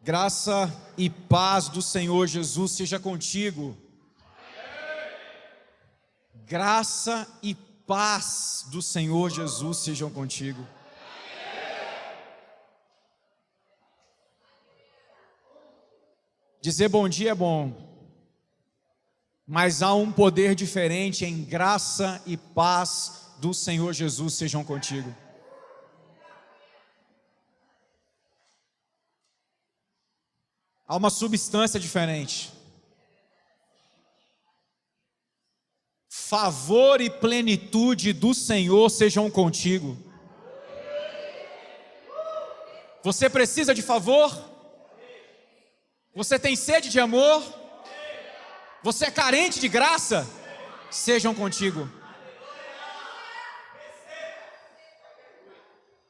Graça e paz do Senhor Jesus seja contigo. Graça e paz do Senhor Jesus sejam contigo. Dizer bom dia é bom, mas há um poder diferente em graça e paz do Senhor Jesus sejam contigo. Há uma substância diferente. Favor e plenitude do Senhor sejam contigo. Você precisa de favor? Você tem sede de amor? Você é carente de graça? Sejam contigo.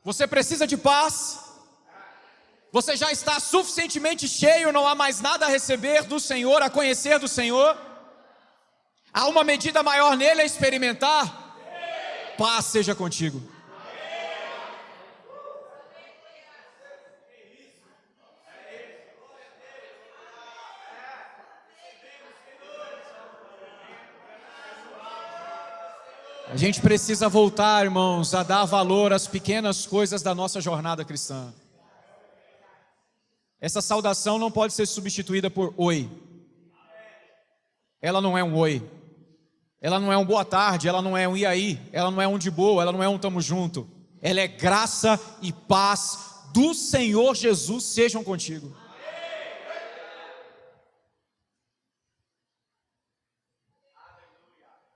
Você precisa de paz? Você já está suficientemente cheio, não há mais nada a receber do Senhor, a conhecer do Senhor? Há uma medida maior nele a experimentar? Paz seja contigo. A gente precisa voltar, irmãos, a dar valor às pequenas coisas da nossa jornada cristã. Essa saudação não pode ser substituída por oi. Ela não é um oi. Ela não é um boa tarde, ela não é um e aí, ela não é um de boa, ela não é um tamo junto. Ela é graça e paz do Senhor Jesus sejam contigo.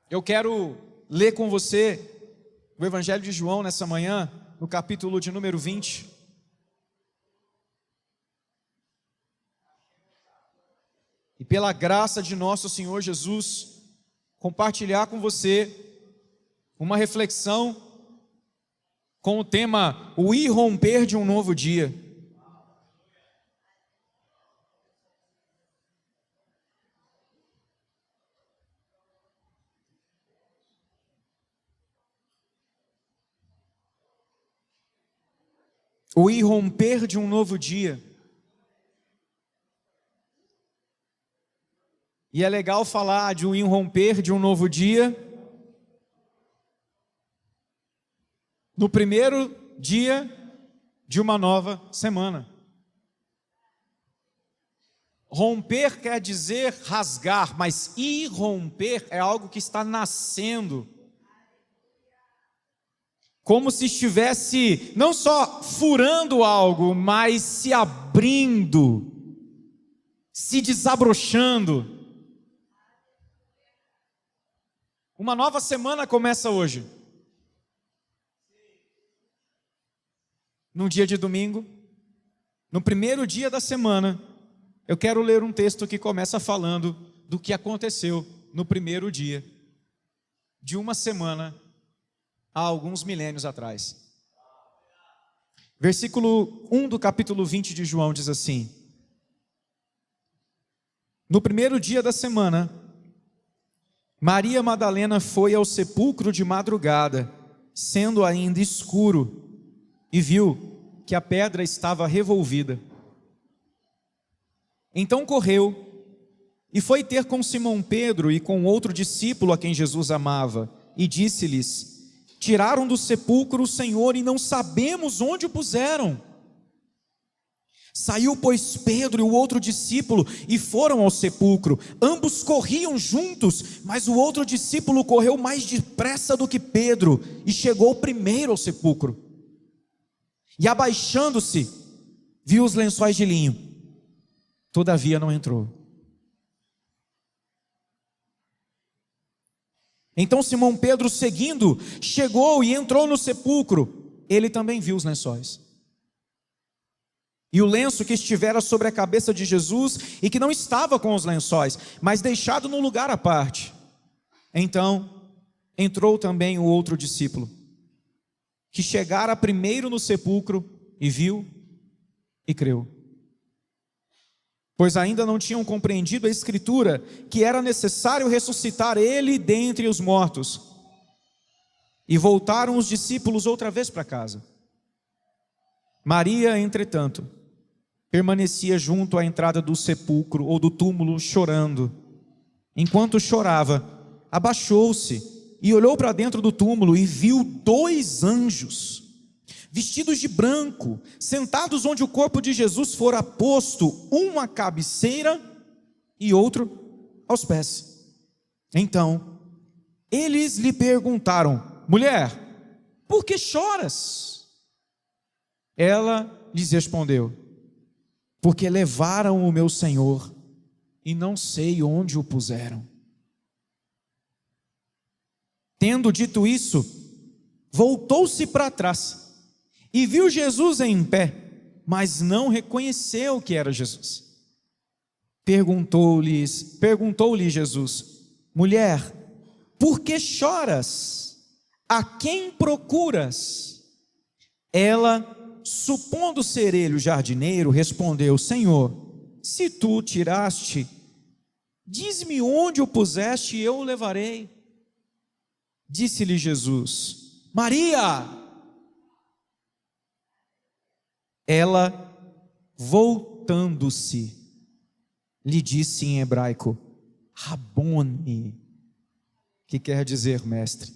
Eu quero ler com você o Evangelho de João nessa manhã, no capítulo de número 20. E pela graça de nosso Senhor Jesus, compartilhar com você uma reflexão com o tema o irromper de um novo dia. O irromper de um novo dia. E é legal falar de um irromper de um novo dia no primeiro dia de uma nova semana. Romper quer dizer rasgar, mas irromper é algo que está nascendo. Como se estivesse não só furando algo, mas se abrindo, se desabrochando. Uma nova semana começa hoje. Num dia de domingo, no primeiro dia da semana, eu quero ler um texto que começa falando do que aconteceu no primeiro dia de uma semana há alguns milênios atrás. Versículo 1 do capítulo 20 de João diz assim: no primeiro dia da semana, Maria Madalena foi ao sepulcro de madrugada, sendo ainda escuro, e viu que a pedra estava revolvida. Então correu e foi ter com Simão Pedro e com outro discípulo a quem Jesus amava, e disse-lhes: tiraram do sepulcro o Senhor e não sabemos onde o puseram. Saiu, pois, Pedro e o outro discípulo e foram ao sepulcro. Ambos corriam juntos, mas o outro discípulo correu mais depressa do que Pedro e chegou primeiro ao sepulcro. E abaixando-se, viu os lençóis de linho. Todavia não entrou. Então Simão Pedro, seguindo, chegou e entrou no sepulcro. Ele também viu os lençóis e o lenço que estivera sobre a cabeça de Jesus, e que não estava com os lençóis, mas deixado num lugar à parte. Então entrou também o outro discípulo, que chegara primeiro no sepulcro, e viu e creu. Pois ainda não tinham compreendido a Escritura, que era necessário ressuscitar ele dentre os mortos. E voltaram os discípulos outra vez para casa. Maria, entretanto, permanecia junto à entrada do sepulcro ou do túmulo chorando. Enquanto chorava, abaixou-se e olhou para dentro do túmulo e viu 2 anjos, vestidos de branco, sentados onde o corpo de Jesus fora posto, um à cabeceira e outro aos pés. Então, eles lhe perguntaram: mulher, por que choras? Ela lhes respondeu: porque levaram o meu Senhor e não sei onde o puseram. Tendo dito isso, voltou-se para trás e viu Jesus em pé, mas não reconheceu que era Jesus. Perguntou-lhe Jesus: mulher, por que choras? A quem procuras? Ela, supondo ser ele o jardineiro, respondeu: Senhor, se tu o tiraste, diz-me onde o puseste e eu o levarei. Disse-lhe Jesus: Maria! Ela, voltando-se, lhe disse em hebraico: Rabone, que quer dizer mestre.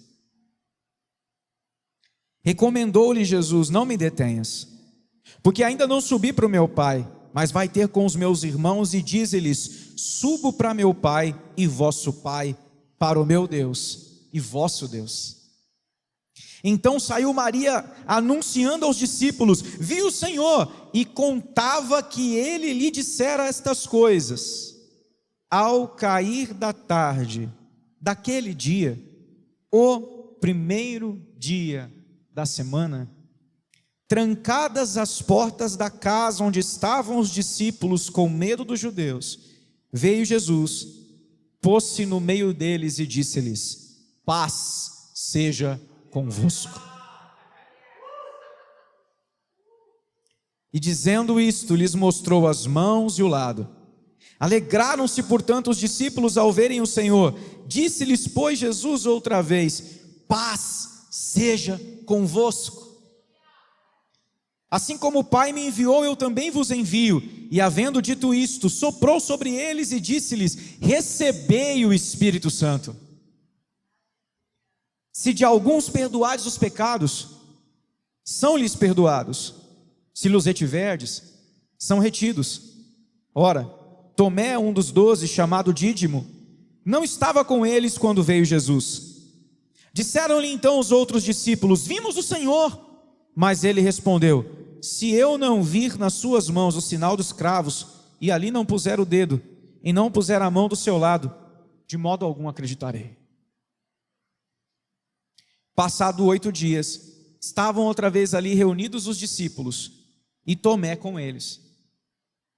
Recomendou-lhe Jesus: não me detenhas, porque ainda não subi para o meu Pai, mas vai ter com os meus irmãos e dize-lhes: subo para meu Pai e vosso Pai, para o meu Deus e vosso Deus. Então saiu Maria anunciando aos discípulos: vi o Senhor, e contava que ele lhe dissera estas coisas. Ao cair da tarde daquele dia, o primeiro dia da semana, trancadas as portas da casa onde estavam os discípulos com medo dos judeus, veio Jesus, pôs-se no meio deles e disse-lhes: paz seja convosco. E dizendo isto, lhes mostrou as mãos e o lado. Alegraram-se, portanto, os discípulos ao verem o Senhor. Disse-lhes, pois, Jesus outra vez: paz seja convosco. Assim como o Pai me enviou, eu também vos envio. E havendo dito isto, soprou sobre eles e disse-lhes: recebei o Espírito Santo. Se de alguns perdoardes os pecados, são-lhes perdoados. Se lhes retiverdes, são retidos. Ora, Tomé, um dos 12, chamado Dídimo, não estava com eles quando veio Jesus. Disseram-lhe então os outros discípulos: vimos o Senhor. Mas ele respondeu: se eu não vir nas suas mãos o sinal dos cravos, e ali não puser o dedo, e não puser a mão do seu lado, de modo algum acreditarei. Passado 8 dias, estavam outra vez ali reunidos os discípulos, e Tomé com eles.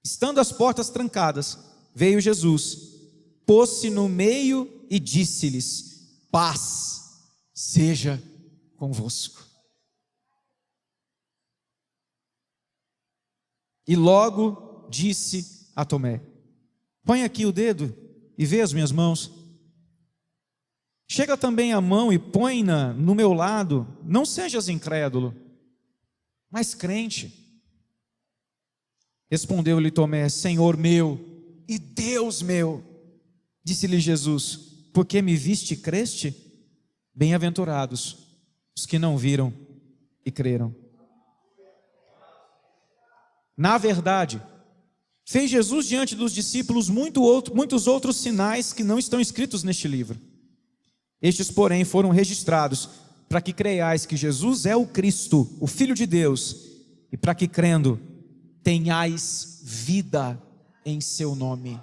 Estando as portas trancadas, veio Jesus, pôs-se no meio e disse-lhes: paz seja convosco. E logo disse a Tomé: põe aqui o dedo e vê as minhas mãos. Chega também a mão e põe-na no meu lado. Não sejas incrédulo, mas crente. Respondeu-lhe Tomé: Senhor meu e Deus meu. Disse-lhe Jesus: porque me viste e creste? Bem-aventurados os que não viram e creram. Na verdade, fez Jesus diante dos discípulos muitos outros sinais que não estão escritos neste livro. Estes, porém, foram registrados para que creiais que Jesus é o Cristo, o Filho de Deus, e para que, crendo, tenhais vida em seu nome.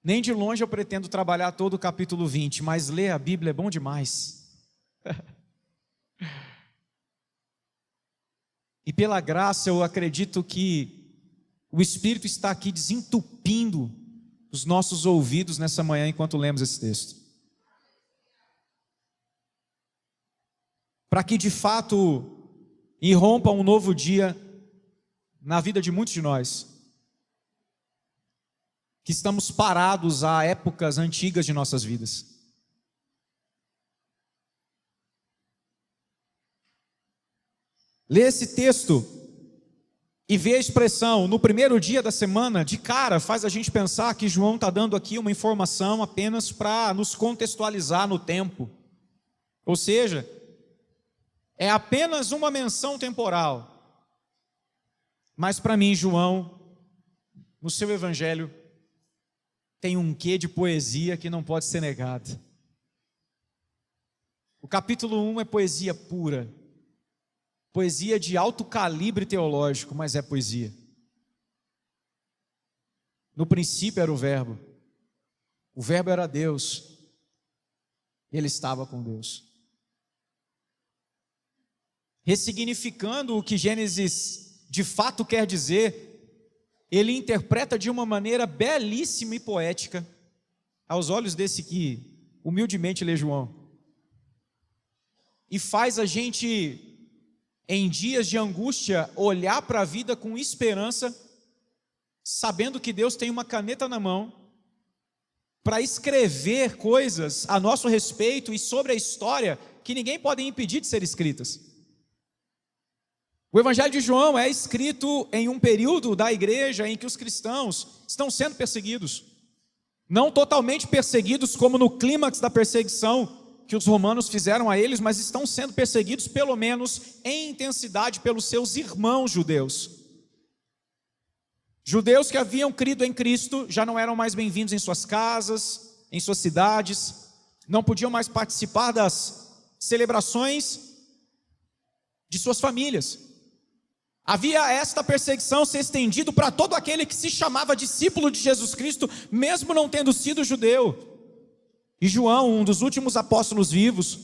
Nem de longe eu pretendo trabalhar todo o capítulo 20, mas ler a Bíblia é bom demais. E pela graça eu acredito que o Espírito está aqui desentupindo os nossos ouvidos nessa manhã enquanto lemos esse texto. Para que de fato irrompa um novo dia na vida de muitos de nós, que estamos parados há épocas antigas de nossas vidas. Ler esse texto e ver a expressão no primeiro dia da semana, de cara, faz a gente pensar que João está dando aqui uma informação apenas para nos contextualizar no tempo. Ou seja, é apenas uma menção temporal. Mas para mim, João, no seu evangelho, tem um quê de poesia que não pode ser negado. O capítulo 1 é poesia pura. Poesia de alto calibre teológico, mas é poesia. No princípio era o Verbo era Deus, ele estava com Deus. Ressignificando o que Gênesis de fato quer dizer, ele interpreta de uma maneira belíssima e poética, aos olhos desse que humildemente lê João, e faz a gente, em dias de angústia, olhar para a vida com esperança, sabendo que Deus tem uma caneta na mão para escrever coisas a nosso respeito e sobre a história que ninguém pode impedir de ser escritas. O Evangelho de João é escrito em um período da igreja em que os cristãos estão sendo perseguidos, não totalmente perseguidos como no clímax da perseguição que os romanos fizeram a eles, mas estão sendo perseguidos pelo menos em intensidade pelos seus irmãos judeus. Judeus que haviam crido em Cristo já não eram mais bem-vindos em suas casas, em suas cidades, não podiam mais participar das celebrações de suas famílias. Havia esta perseguição se estendido para todo aquele que se chamava discípulo de Jesus Cristo, mesmo não tendo sido judeu. E João, um dos últimos apóstolos vivos,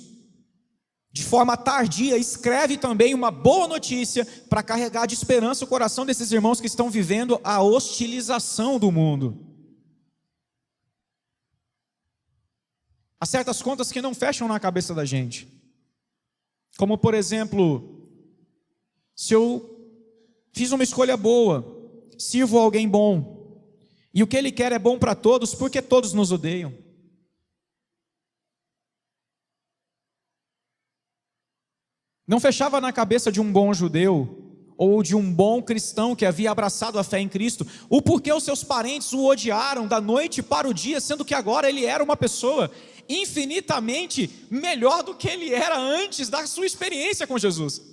de forma tardia, escreve também uma boa notícia para carregar de esperança o coração desses irmãos que estão vivendo a hostilização do mundo. Há certas contas que não fecham na cabeça da gente, como por exemplo, se eu fiz uma escolha boa, sirvo alguém bom, e o que ele quer é bom para todos, por que todos nos odeiam? Não fechava na cabeça de um bom judeu, ou de um bom cristão que havia abraçado a fé em Cristo, o porquê os seus parentes o odiaram da noite para o dia, sendo que agora ele era uma pessoa infinitamente melhor do que ele era antes da sua experiência com Jesus.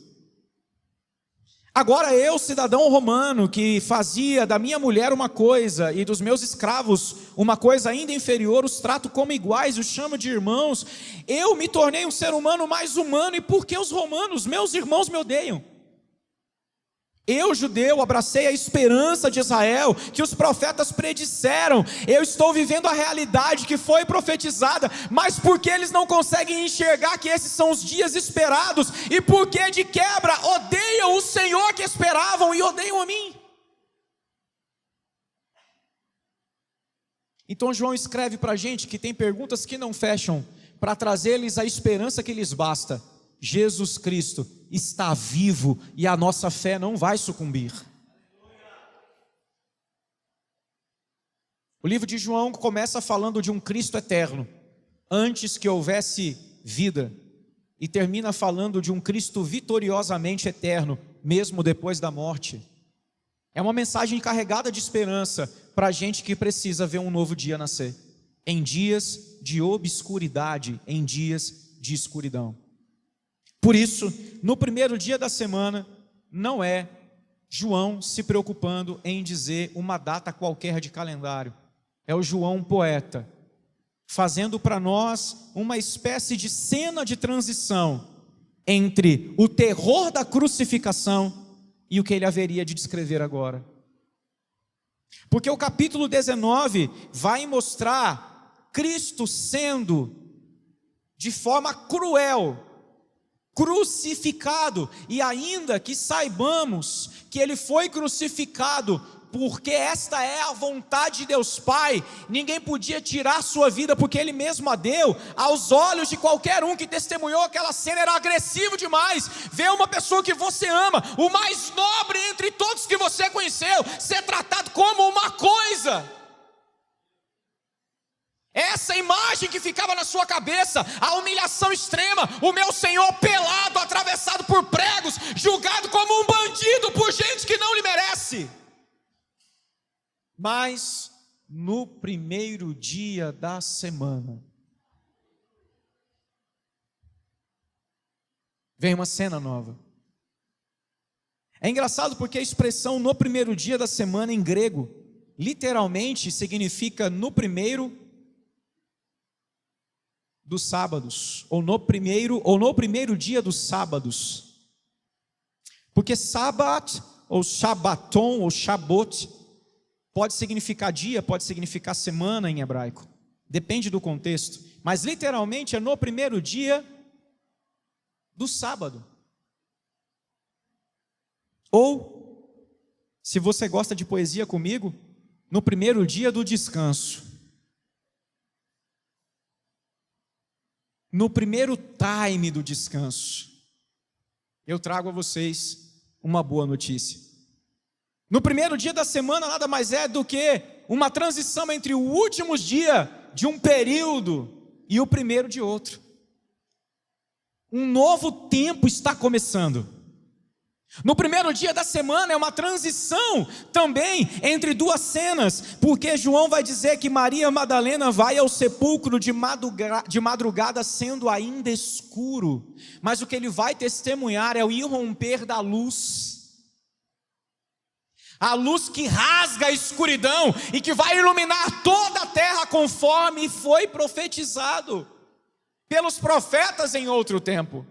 Agora eu, cidadão romano, que fazia da minha mulher uma coisa e dos meus escravos uma coisa ainda inferior, os trato como iguais, os chamo de irmãos, eu me tornei um ser humano mais humano, e por que os romanos, meus irmãos, me odeiam? Eu, judeu, abracei a esperança de Israel, que os profetas predisseram, eu estou vivendo a realidade que foi profetizada, mas porque eles não conseguem enxergar que esses são os dias esperados, e porque de quebra odeiam o Senhor que esperavam e odeiam a mim. Então João escreve para a gente que tem perguntas que não fecham, para trazer-lhes a esperança que lhes basta. Jesus Cristo está vivo e a nossa fé não vai sucumbir. O livro de João começa falando de um Cristo eterno, antes que houvesse vida, e termina falando de um Cristo vitoriosamente eterno, mesmo depois da morte. É uma mensagem carregada de esperança para a gente que precisa ver um novo dia nascer, em dias de obscuridade, em dias de escuridão. Por isso, no primeiro dia da semana, não é João se preocupando em dizer uma data qualquer de calendário. É o João poeta, fazendo para nós uma espécie de cena de transição entre o terror da crucificação e o que ele haveria de descrever agora. Porque o capítulo 19 vai mostrar Cristo sendo, de forma cruel, crucificado, e ainda que saibamos que ele foi crucificado porque esta é a vontade de Deus Pai, ninguém podia tirar sua vida porque ele mesmo a deu. Aos olhos de qualquer um que testemunhou aquela cena, era agressivo demais ver uma pessoa que você ama, o mais nobre entre todos que você conheceu, ser tratado como uma coisa. Essa imagem que ficava na sua cabeça, a humilhação extrema, o meu Senhor pelado, atravessado por pregos, julgado como um bandido por gente que não lhe merece. Mas no primeiro dia da semana, vem uma cena nova. É engraçado porque a expressão no primeiro dia da semana em grego, literalmente significa no primeiro dos sábados, ou no primeiro dia dos sábados. Porque sábat, ou shabaton, ou shabot, pode significar dia, pode significar semana em hebraico. Depende do contexto. Mas literalmente é no primeiro dia do sábado. Ou, se você gosta de poesia comigo, no primeiro dia do descanso. No primeiro time do descanso, eu trago a vocês uma boa notícia. No primeiro dia da semana nada mais é do que uma transição entre o último dia de um período e o primeiro de outro. Um novo tempo está começando. No primeiro dia da semana é uma transição também entre duas cenas, porque João vai dizer que Maria Madalena vai ao sepulcro de madrugada sendo ainda escuro, mas o que ele vai testemunhar é o irromper da luz, a luz que rasga a escuridão e que vai iluminar toda a terra conforme foi profetizado pelos profetas em outro tempo.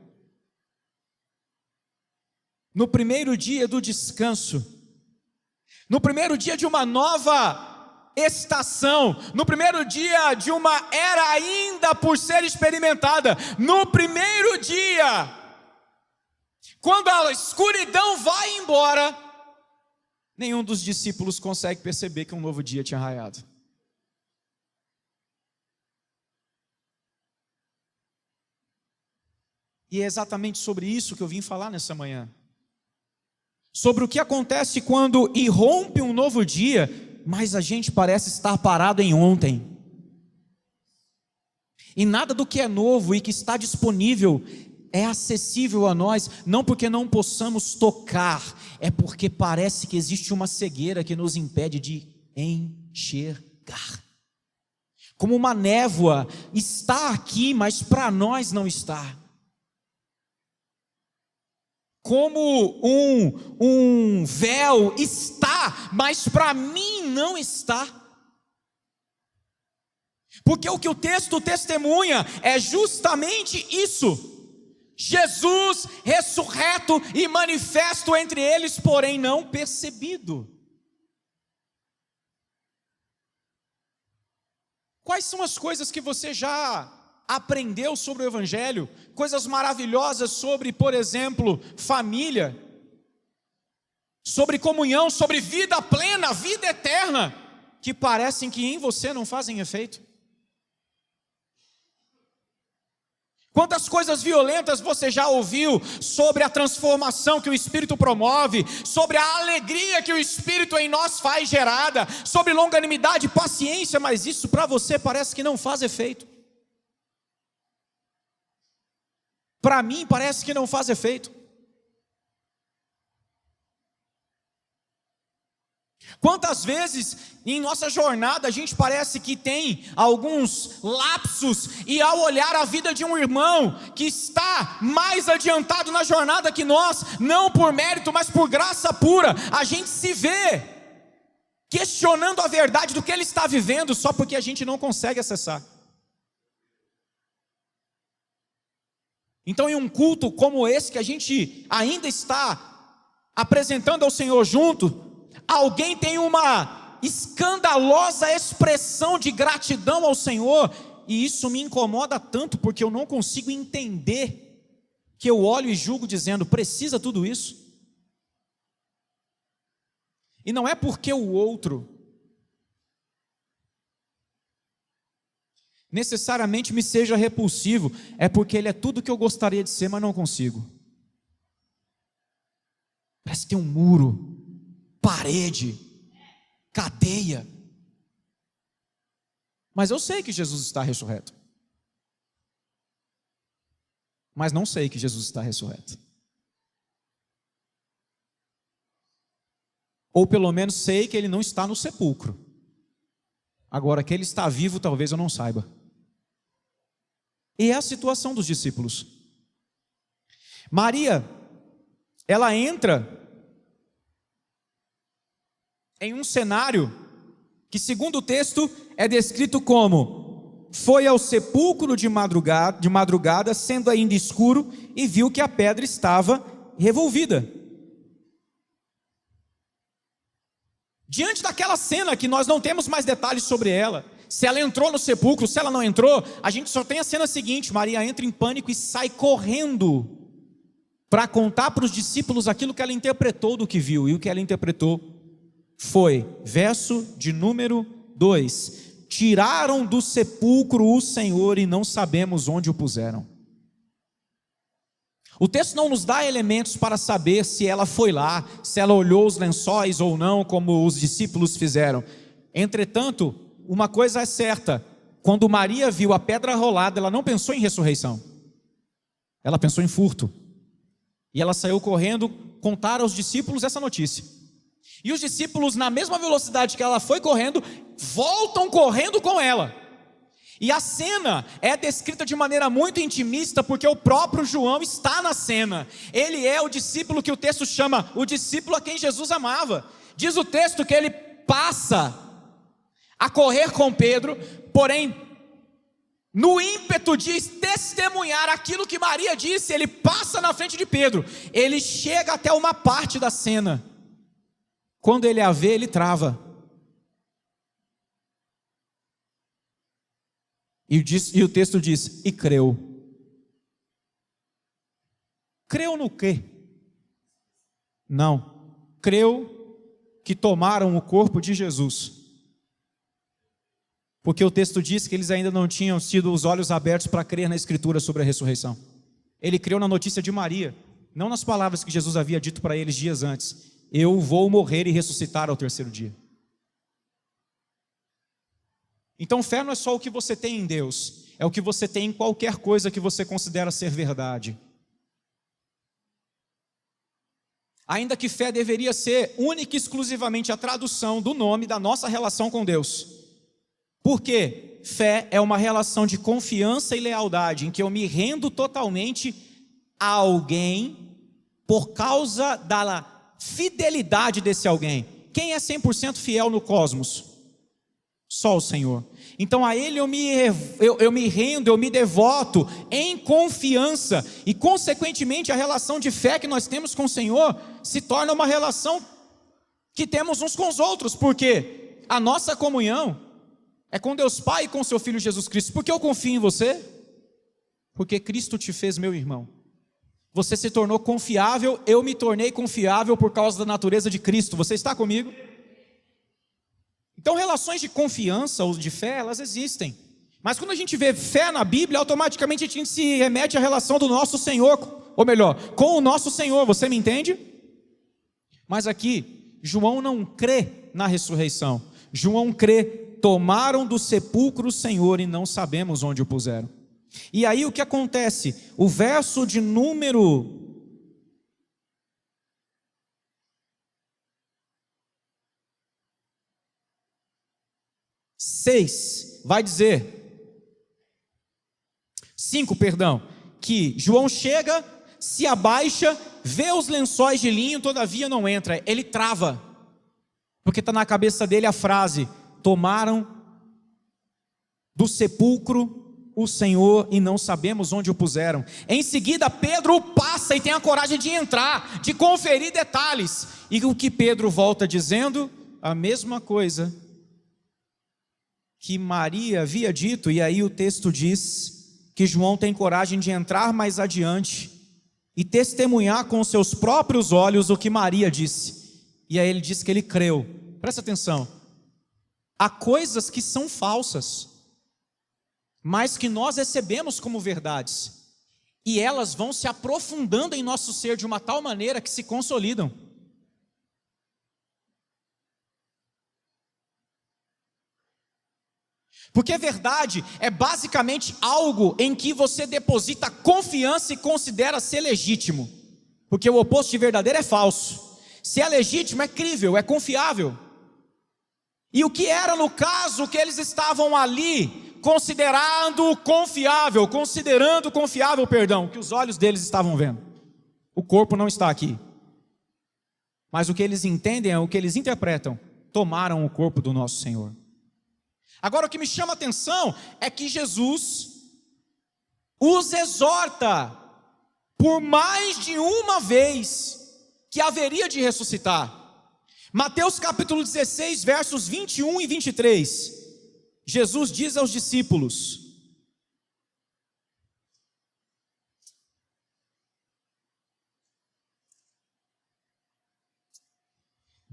No primeiro dia do descanso, no primeiro dia de uma nova estação, no primeiro dia de uma era ainda por ser experimentada, no primeiro dia, quando a escuridão vai embora, nenhum dos discípulos consegue perceber que um novo dia tinha raiado. E é exatamente sobre isso que eu vim falar nessa manhã. Sobre o que acontece quando irrompe um novo dia, mas a gente parece estar parado em ontem. E nada do que é novo e que está disponível é acessível a nós, não porque não possamos tocar, é porque parece que existe uma cegueira que nos impede de enxergar. Como uma névoa, está aqui, mas para nós não está. Como um véu está, mas para mim não está. Porque o que o texto testemunha é justamente isso. Jesus ressurreto e manifesto entre eles, porém não percebido. Quais são as coisas que você já aprendeu sobre o Evangelho? Coisas maravilhosas sobre, por exemplo, família, sobre comunhão, sobre vida plena, vida eterna, que parecem que em você não fazem efeito. Quantas coisas violentas você já ouviu sobre a transformação que o Espírito promove, sobre a alegria que o Espírito em nós faz gerada, sobre longanimidade e paciência, mas isso para você parece que não faz efeito. Para mim parece que não faz efeito. Quantas vezes em nossa jornada a gente parece que tem alguns lapsos, e ao olhar a vida de um irmão que está mais adiantado na jornada que nós, não por mérito, mas por graça pura, a gente se vê questionando a verdade do que ele está vivendo, só porque a gente não consegue acessar. Então, em um culto como esse que a gente ainda está apresentando ao Senhor junto, alguém tem uma escandalosa expressão de gratidão ao Senhor, e isso me incomoda tanto, porque eu não consigo entender, que eu olho e julgo dizendo, precisa tudo isso? E não é porque o outro necessariamente me seja repulsivo, é porque ele é tudo que eu gostaria de ser, mas não consigo. Parece que tem um muro, parede, cadeia. Mas eu sei que Jesus está ressurreto. Mas não sei que Jesus está ressurreto. Ou pelo menos sei que ele não está no sepulcro. Agora, que ele está vivo, talvez eu não saiba. E é a situação dos discípulos. Maria, ela entra em um cenário que, segundo o texto, é descrito como: foi ao sepulcro de madrugada, sendo ainda escuro, e viu que a pedra estava revolvida. Diante daquela cena que nós não temos mais detalhes sobre ela, se ela entrou no sepulcro, se ela não entrou, a gente só tem a cena seguinte: Maria entra em pânico e sai correndo para contar para os discípulos aquilo que ela interpretou do que viu. E o que ela interpretou foi, verso de número 2: tiraram do sepulcro o Senhor e não sabemos onde o puseram. O texto não nos dá elementos para saber se ela foi lá, se ela olhou os lençóis ou não, como os discípulos fizeram. Entretanto, uma coisa é certa: quando Maria viu a pedra rolada, ela não pensou em ressurreição, ela pensou em furto. E ela saiu correndo contar aos discípulos essa notícia. E os discípulos, na mesma velocidade que ela foi correndo, voltam correndo com ela. E a cena é descrita de maneira muito intimista, porque o próprio João está na cena. Ele é o discípulo que o texto chama o discípulo a quem Jesus amava. Diz o texto que ele passa a correr com Pedro, porém, no ímpeto de testemunhar aquilo que Maria disse, ele passa na frente de Pedro. Ele chega até uma parte da cena. Quando ele a vê, ele trava. E o texto diz: e creu. Creu no quê? Não. Creu que tomaram o corpo de Jesus. Porque o texto diz que eles ainda não tinham tido os olhos abertos para crer na Escritura sobre a ressurreição. Ele creu na notícia de Maria, não nas palavras que Jesus havia dito para eles dias antes: eu vou morrer e ressuscitar ao terceiro dia. Então, fé não é só o que você tem em Deus, é o que você tem em qualquer coisa que você considera ser verdade. Ainda que fé deveria ser única e exclusivamente a tradução do nome da nossa relação com Deus. Porque fé é uma relação de confiança e lealdade, em que eu me rendo totalmente a alguém por causa da fidelidade desse alguém. Quem é 100% fiel no cosmos? Só o Senhor. Então a Ele eu me rendo, eu me devoto em confiança. E consequentemente a relação de fé que nós temos com o Senhor se torna uma relação que temos uns com os outros. Porque a nossa comunhão é com Deus Pai e com seu Filho Jesus Cristo. Por que eu confio em você? Porque Cristo te fez meu irmão. Você se tornou confiável, eu me tornei confiável por causa da natureza de Cristo. Você está comigo? Então, relações de confiança ou de fé, elas existem. Mas quando a gente vê fé na Bíblia, automaticamente a gente se remete à relação do nosso Senhor, ou melhor, com o nosso Senhor. Você me entende? Mas aqui, João não crê na ressurreição. João crê: tomaram do sepulcro o Senhor e não sabemos onde o puseram. E aí o que acontece? O verso de número 6 vai dizer, 5, perdão, que João chega, se abaixa, vê os lençóis de linho, todavia não entra. Ele trava, porque está na cabeça dele a frase: tomaram do sepulcro o Senhor e não sabemos onde o puseram. Em seguida Pedro passa e tem a coragem de entrar, de conferir detalhes. E o que Pedro volta dizendo? A mesma coisa que Maria havia dito. E aí o texto diz que João tem coragem de entrar mais adiante e testemunhar com seus próprios olhos o que Maria disse. E aí ele diz que ele creu. Presta atenção: há coisas que são falsas, mas que nós recebemos como verdades, e elas vão se aprofundando em nosso ser de uma tal maneira que se consolidam. Porque verdade é basicamente algo em que você deposita confiança e considera ser legítimo. Porque o oposto de verdadeiro é falso. Se é legítimo, é crível, é confiável. E o que era no caso que eles estavam ali considerando confiável, que os olhos deles estavam vendo. O corpo não está aqui. Mas o que eles entendem é o que eles interpretam. Tomaram o corpo do nosso Senhor. Agora o que me chama a atenção é que Jesus os exorta por mais de uma vez que haveria de ressuscitar. Mateus capítulo 16, versos 21 e 23. Jesus diz aos discípulos: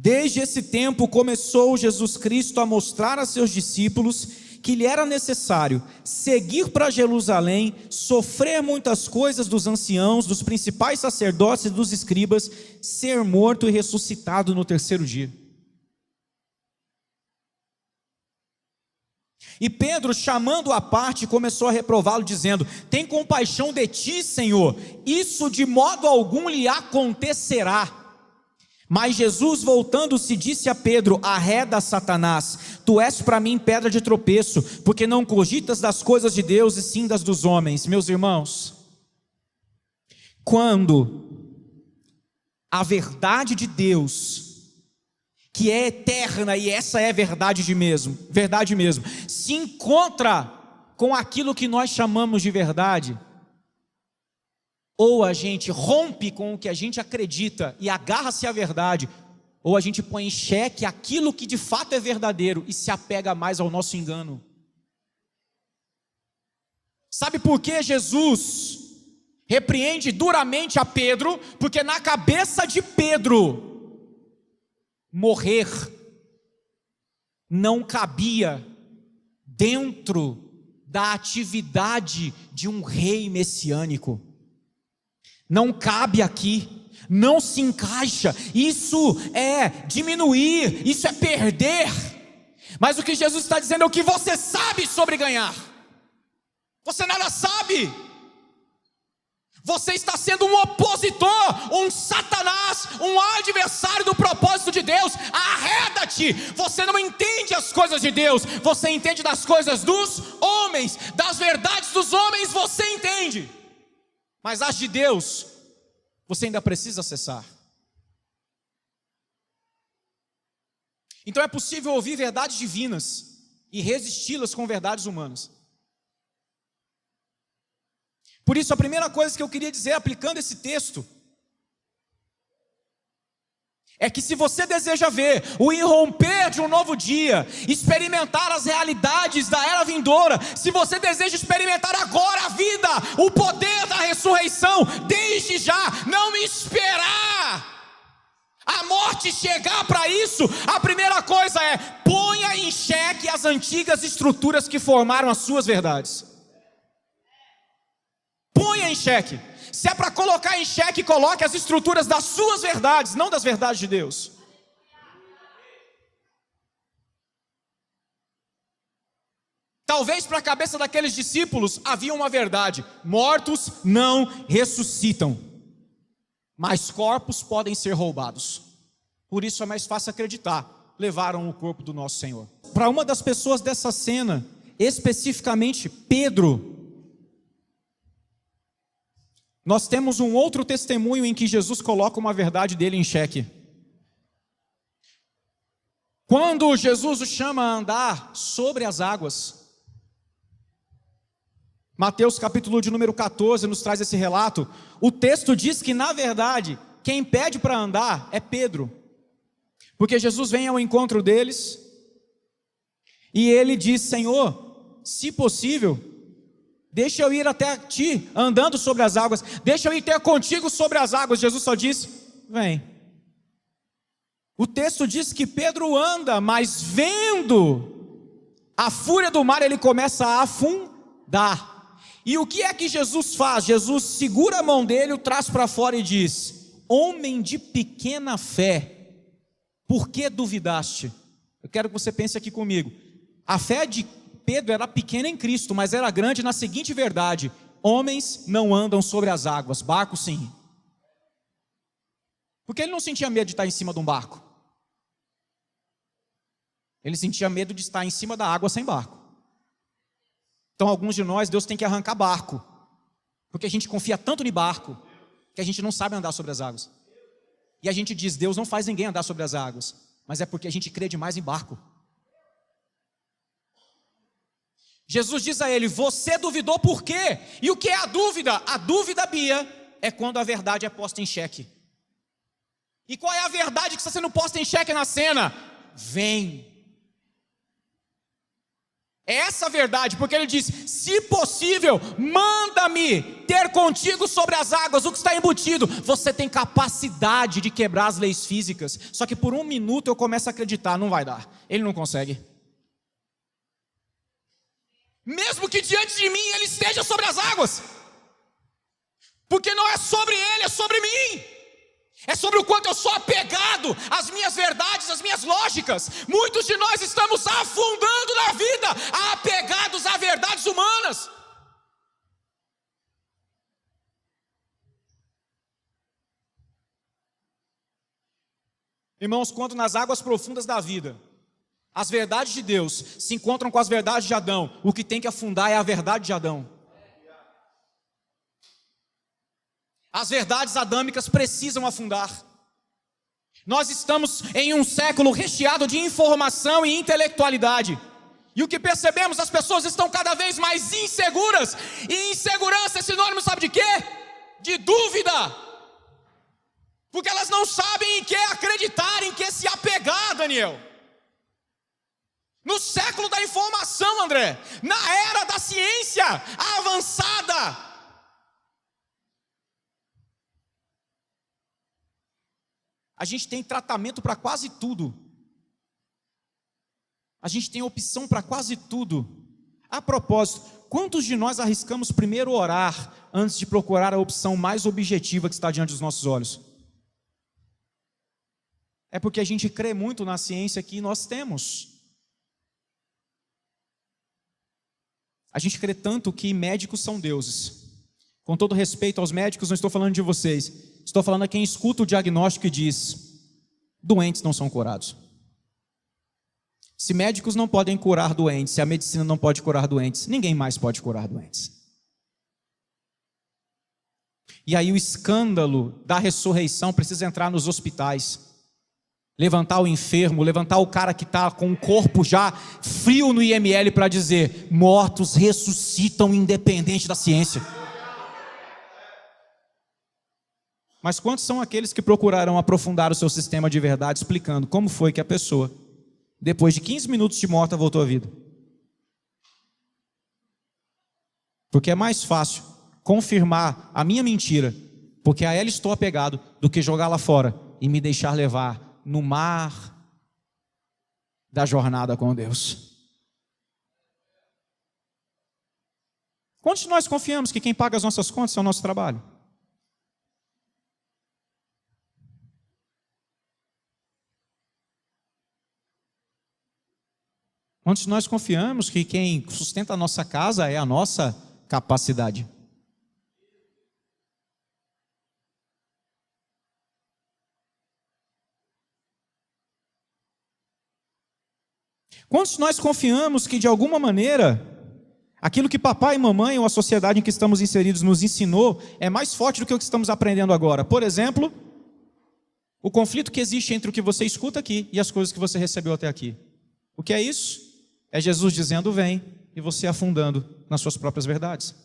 desde esse tempo começou Jesus Cristo a mostrar a seus discípulos que lhe era necessário seguir para Jerusalém, sofrer muitas coisas dos anciãos, dos principais sacerdotes e dos escribas, ser morto e ressuscitado no terceiro dia. E Pedro, chamando-o à parte, começou a reprová-lo, dizendo: tem compaixão de ti, Senhor, isso de modo algum lhe acontecerá. Mas Jesus, voltando-se, disse a Pedro: arreda, Satanás, tu és para mim pedra de tropeço, porque não cogitas das coisas de Deus e sim das dos homens. Meus irmãos, quando a verdade de Deus, que é eterna, e essa é verdade mesmo, se encontra com aquilo que nós chamamos de verdade, ou a gente rompe com o que a gente acredita e agarra-se à verdade, ou a gente põe em xeque aquilo que de fato é verdadeiro e se apega mais ao nosso engano. Sabe por que Jesus repreende duramente a Pedro? Porque na cabeça de Pedro, morrer não cabia dentro da atividade de um rei messiânico. Não cabe aqui, não se encaixa, isso é diminuir, isso é perder. Mas o que Jesus está dizendo é o que você sabe sobre ganhar. Você nada sabe. Você está sendo um opositor, um Satanás, um adversário do propósito de Deus. Arreda-te. Você não entende as coisas de Deus, você entende das coisas dos homens, das verdades dos homens você entende. Mas as de Deus, você ainda precisa acessar. Então é possível ouvir verdades divinas e resisti-las com verdades humanas. Por isso, a primeira coisa que eu queria dizer, aplicando esse texto, é que se você deseja ver o irromper de um novo dia, experimentar as realidades da era vindoura, se você deseja experimentar agora a vida, o poder da ressurreição, desde já, não esperar a morte chegar para isso, a primeira coisa é: ponha em xeque as antigas estruturas que formaram as suas verdades. Ponha em xeque. Se é para colocar em xeque, coloque as estruturas das suas verdades, não das verdades de Deus. Talvez para a cabeça daqueles discípulos havia uma verdade: mortos não ressuscitam, mas corpos podem ser roubados. Por isso é mais fácil acreditar: levaram o corpo do nosso Senhor. Para uma das pessoas dessa cena, especificamente Pedro, nós temos um outro testemunho em que Jesus coloca uma verdade dele em xeque. Quando Jesus o chama a andar sobre as águas, Mateus capítulo de número 14 nos traz esse relato. O texto diz que na verdade quem pede para andar é Pedro, porque Jesus vem ao encontro deles e ele diz: Senhor, se possível, deixa eu ir até ti, andando sobre as águas. Deixa eu ir ter contigo sobre as águas. Jesus só diz: vem. O texto diz que Pedro anda, mas vendo a fúria do mar, ele começa a afundar. E o que é que Jesus faz? Jesus segura a mão dele, o traz para fora e diz: homem de pequena fé, por que duvidaste? Eu quero que você pense aqui comigo. A fé de Pedro era pequeno em Cristo, mas era grande na seguinte verdade: homens não andam sobre as águas, barco sim. Porque ele não sentia medo de estar em cima de um barco. Ele sentia medo de estar em cima da água sem barco. Então alguns de nós, Deus tem que arrancar barco, porque a gente confia tanto em barco, que a gente não sabe andar sobre as águas. E a gente diz, Deus não faz ninguém andar sobre as águas, mas é porque a gente crê demais em barco. Jesus diz a ele, você duvidou por quê? E o que é a dúvida? A dúvida, Bia, é quando a verdade é posta em xeque. E qual é a verdade que está sendo posta em xeque na cena? Vem. É essa a verdade, porque ele diz, se possível, manda-me ter contigo sobre as águas. O que está embutido? Você tem capacidade de quebrar as leis físicas. Só que por um minuto eu começo a acreditar, não vai dar. Ele não consegue. Mesmo que diante de mim ele esteja sobre as águas, porque não é sobre ele, é sobre mim. É sobre o quanto eu sou apegado às minhas verdades, às minhas lógicas. Muitos de nós estamos afundando na vida, apegados a verdades humanas. Irmãos, quando nas águas profundas da vida, as verdades de Deus se encontram com as verdades de Adão, o que tem que afundar é a verdade de Adão. As verdades adâmicas precisam afundar. Nós estamos em um século recheado de informação e intelectualidade. E o que percebemos, as pessoas estão cada vez mais inseguras. E insegurança é sinônimo, sabe de quê? De dúvida. Porque elas não sabem em que acreditar, em que se apegar, Daniel. No século da informação, André, na era da ciência avançada, a gente tem tratamento para quase tudo. A gente tem opção para quase tudo. A propósito, quantos de nós arriscamos primeiro orar antes de procurar a opção mais objetiva que está diante dos nossos olhos? É porque a gente crê muito na ciência que nós temos. A gente crê tanto que médicos são deuses. Com todo respeito aos médicos, não estou falando de vocês. Estou falando a quem escuta o diagnóstico e diz, doentes não são curados. Se médicos não podem curar doentes, se a medicina não pode curar doentes, ninguém mais pode curar doentes. E aí o escândalo da ressurreição precisa entrar nos hospitais. Levantar o enfermo, levantar o cara que está com o corpo já frio no IML para dizer, mortos ressuscitam independente da ciência. Mas quantos são aqueles que procurarão aprofundar o seu sistema de verdade, explicando como foi que a pessoa, depois de 15 minutos de morta, voltou à vida? Porque é mais fácil confirmar a minha mentira, porque a ela estou apegado, do que jogá-la fora e me deixar levar no mar da jornada com Deus. Quantos de nós confiamos que quem paga as nossas contas é o nosso trabalho? Quantos de nós confiamos que quem sustenta a nossa casa é a nossa capacidade? Quantos de nós confiamos que de alguma maneira aquilo que papai e mamãe ou a sociedade em que estamos inseridos nos ensinou é mais forte do que o que estamos aprendendo agora? Por exemplo, o conflito que existe entre o que você escuta aqui e as coisas que você recebeu até aqui. O que é isso? É Jesus dizendo vem e você afundando nas suas próprias verdades.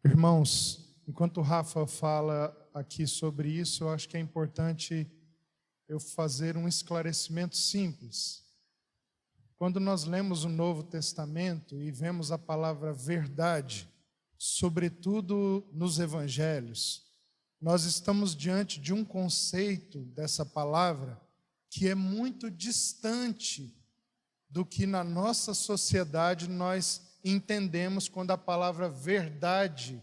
Irmãos, enquanto o Rafa fala aqui sobre isso, eu acho que é importante eu fazer um esclarecimento simples. Quando nós lemos o Novo Testamento e vemos a palavra verdade, sobretudo nos evangelhos, nós estamos diante de um conceito dessa palavra que é muito distante do que na nossa sociedade nós entendemos quando a palavra verdade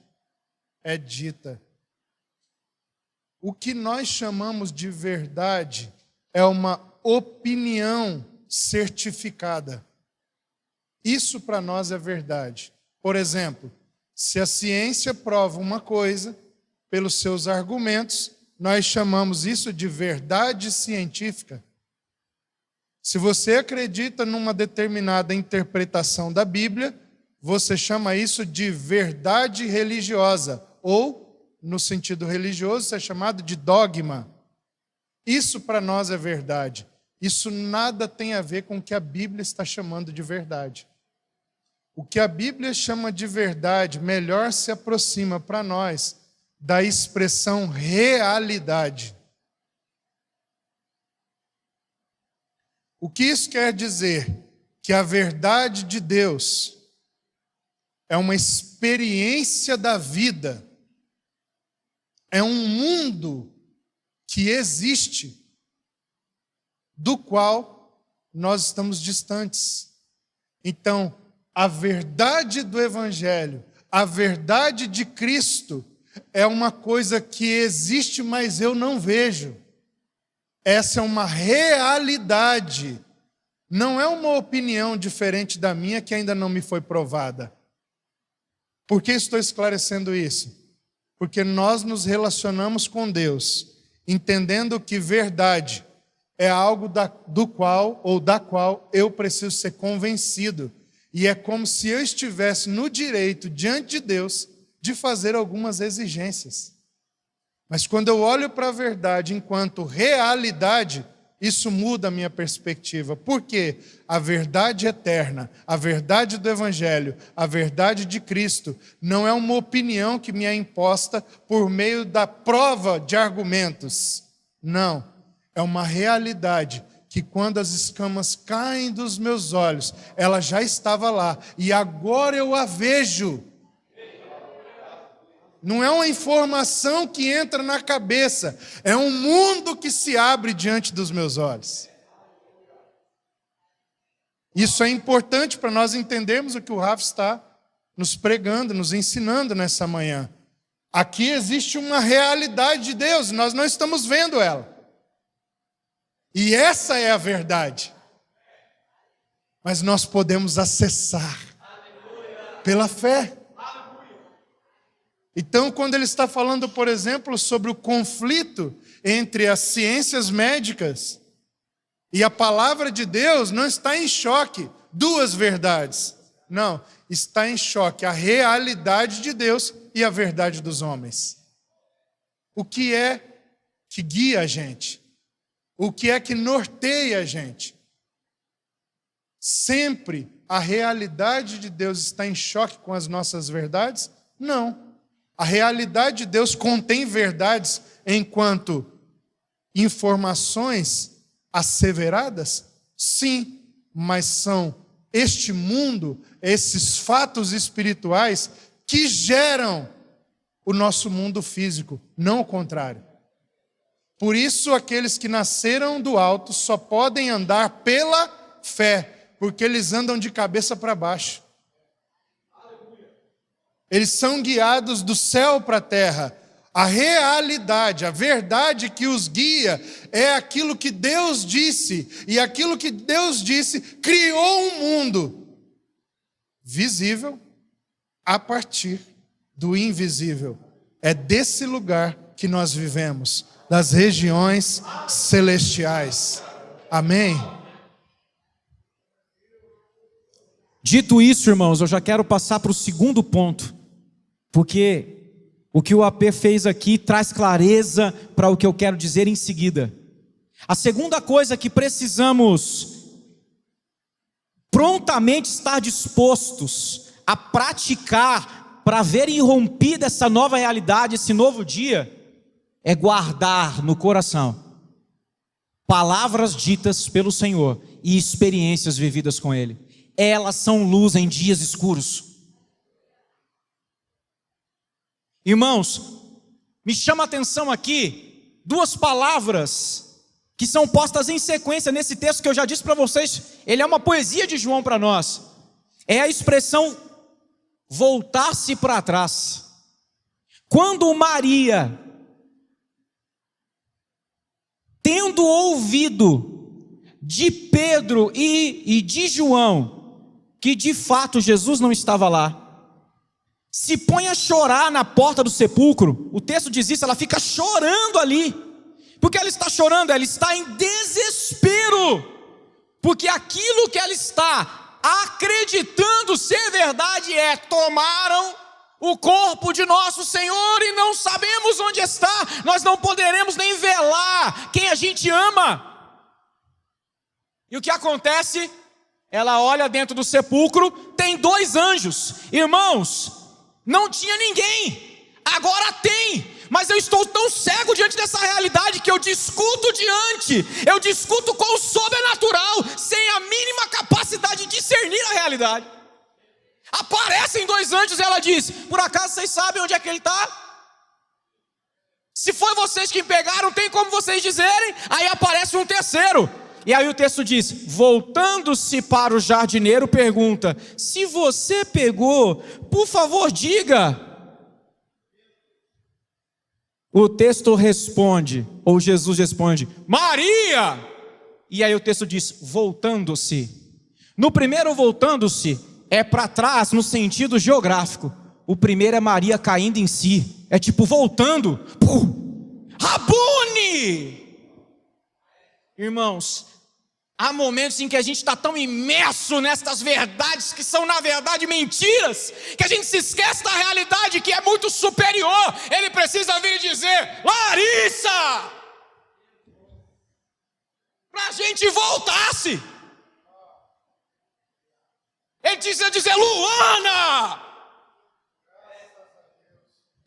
é dita. O que nós chamamos de verdade é uma opinião certificada. Isso para nós é verdade. Por exemplo, se a ciência prova uma coisa pelos seus argumentos, nós chamamos isso de verdade científica. Se você acredita numa determinada interpretação da Bíblia, você chama isso de verdade religiosa, ou, no sentido religioso, isso é chamado de dogma. Isso para nós é verdade. Isso nada tem a ver com o que a Bíblia está chamando de verdade. O que a Bíblia chama de verdade melhor se aproxima para nós da expressão realidade. O que isso quer dizer? Que a verdade de Deus é uma experiência da vida, é um mundo que existe, do qual nós estamos distantes. Então, a verdade do Evangelho, a verdade de Cristo, é uma coisa que existe, mas eu não vejo. Essa é uma realidade. Não é uma opinião diferente da minha que ainda não me foi provada. Por que estou esclarecendo isso? Porque nós nos relacionamos com Deus, entendendo que verdade é algo do qual ou da qual eu preciso ser convencido. E é como se eu estivesse no direito, diante de Deus, de fazer algumas exigências. Mas quando eu olho para a verdade enquanto realidade, isso muda a minha perspectiva. Por quê? A verdade eterna, a verdade do Evangelho, a verdade de Cristo, não é uma opinião que me é imposta por meio da prova de argumentos. Não, é uma realidade que quando as escamas caem dos meus olhos, ela já estava lá e agora eu a vejo. Não é uma informação que entra na cabeça, é um mundo que se abre diante dos meus olhos. Isso é importante para nós entendermos o que o Rafa está nos pregando, nos ensinando nessa manhã. Aqui existe uma realidade de Deus, nós não estamos vendo ela. E essa é a verdade. Mas nós podemos acessar pela fé. Então, quando ele está falando, por exemplo, sobre o conflito entre as ciências médicas e a palavra de Deus, não está em choque duas verdades. Não, está em choque a realidade de Deus e a verdade dos homens. O que é que guia a gente? O que é que norteia a gente? Sempre a realidade de Deus está em choque com as nossas verdades? Não. A realidade de Deus contém verdades enquanto informações asseveradas? Sim, mas são este mundo, esses fatos espirituais que geram o nosso mundo físico, não o contrário. Por isso, aqueles que nasceram do alto só podem andar pela fé, porque eles andam de cabeça para baixo. Eles são guiados do céu para a terra. A realidade, a verdade que os guia é aquilo que Deus disse. E aquilo que Deus disse criou um mundo visível a partir do invisível. É desse lugar que nós vivemos, das regiões celestiais. Amém? Dito isso, irmãos, eu já quero passar para o segundo ponto, porque o que o AP fez aqui traz clareza para o que eu quero dizer em seguida. A segunda coisa que precisamos prontamente estar dispostos a praticar para ver irrompida essa nova realidade, esse novo dia, é guardar no coração palavras ditas pelo Senhor e experiências vividas com Ele. Elas são luz em dias escuros. Irmãos, me chama a atenção aqui duas palavras que são postas em sequência nesse texto que eu já disse para vocês. Ele é uma poesia de João para nós. É a expressão voltar-se para trás. Quando Maria, tendo ouvido de Pedro e de João que de fato Jesus não estava lá, se põe a chorar na porta do sepulcro. O texto diz isso, ela fica chorando ali. Porque ela está chorando, ela está em desespero, porque aquilo que ela está acreditando ser verdade é: tomaram o corpo de nosso Senhor e não sabemos onde está, nós não poderemos nem velar quem a gente ama. E o que acontece? Ela olha dentro do sepulcro, tem 2 anjos. Irmãos, não tinha ninguém, agora tem, mas eu estou tão cego diante dessa realidade que eu discuto com o sobrenatural, sem a mínima capacidade de discernir a realidade. Aparecem 2 anjos e ela diz: por acaso vocês sabem onde é que ele está? Se foi vocês que pegaram, tem como vocês dizerem? Aí aparece um terceiro, e aí o texto diz: voltando-se para o jardineiro, pergunta: se você pegou, por favor diga. O texto responde, ou Jesus responde: Maria! E aí o texto diz: voltando-se. No primeiro voltando-se é para trás no sentido geográfico. O primeiro é Maria caindo em si, é tipo voltando. Rabune! Irmãos, há momentos em que a gente está tão imerso nestas verdades que são na verdade mentiras, que a gente se esquece da realidade que é muito superior. Ele precisa vir e dizer: Larissa! Para a gente voltar-se. Ele precisa dizer: Luana!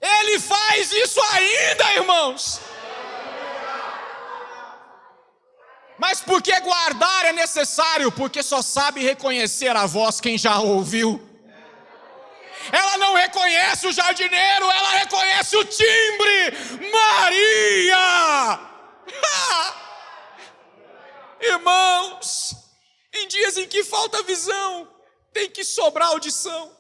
Ele faz isso ainda, irmãos. Mas por que guardar é necessário? Porque só sabe reconhecer a voz quem já ouviu. Ela não reconhece o jardineiro, ela reconhece o timbre. Maria! Irmãos, em dias em que falta visão, tem que sobrar audição.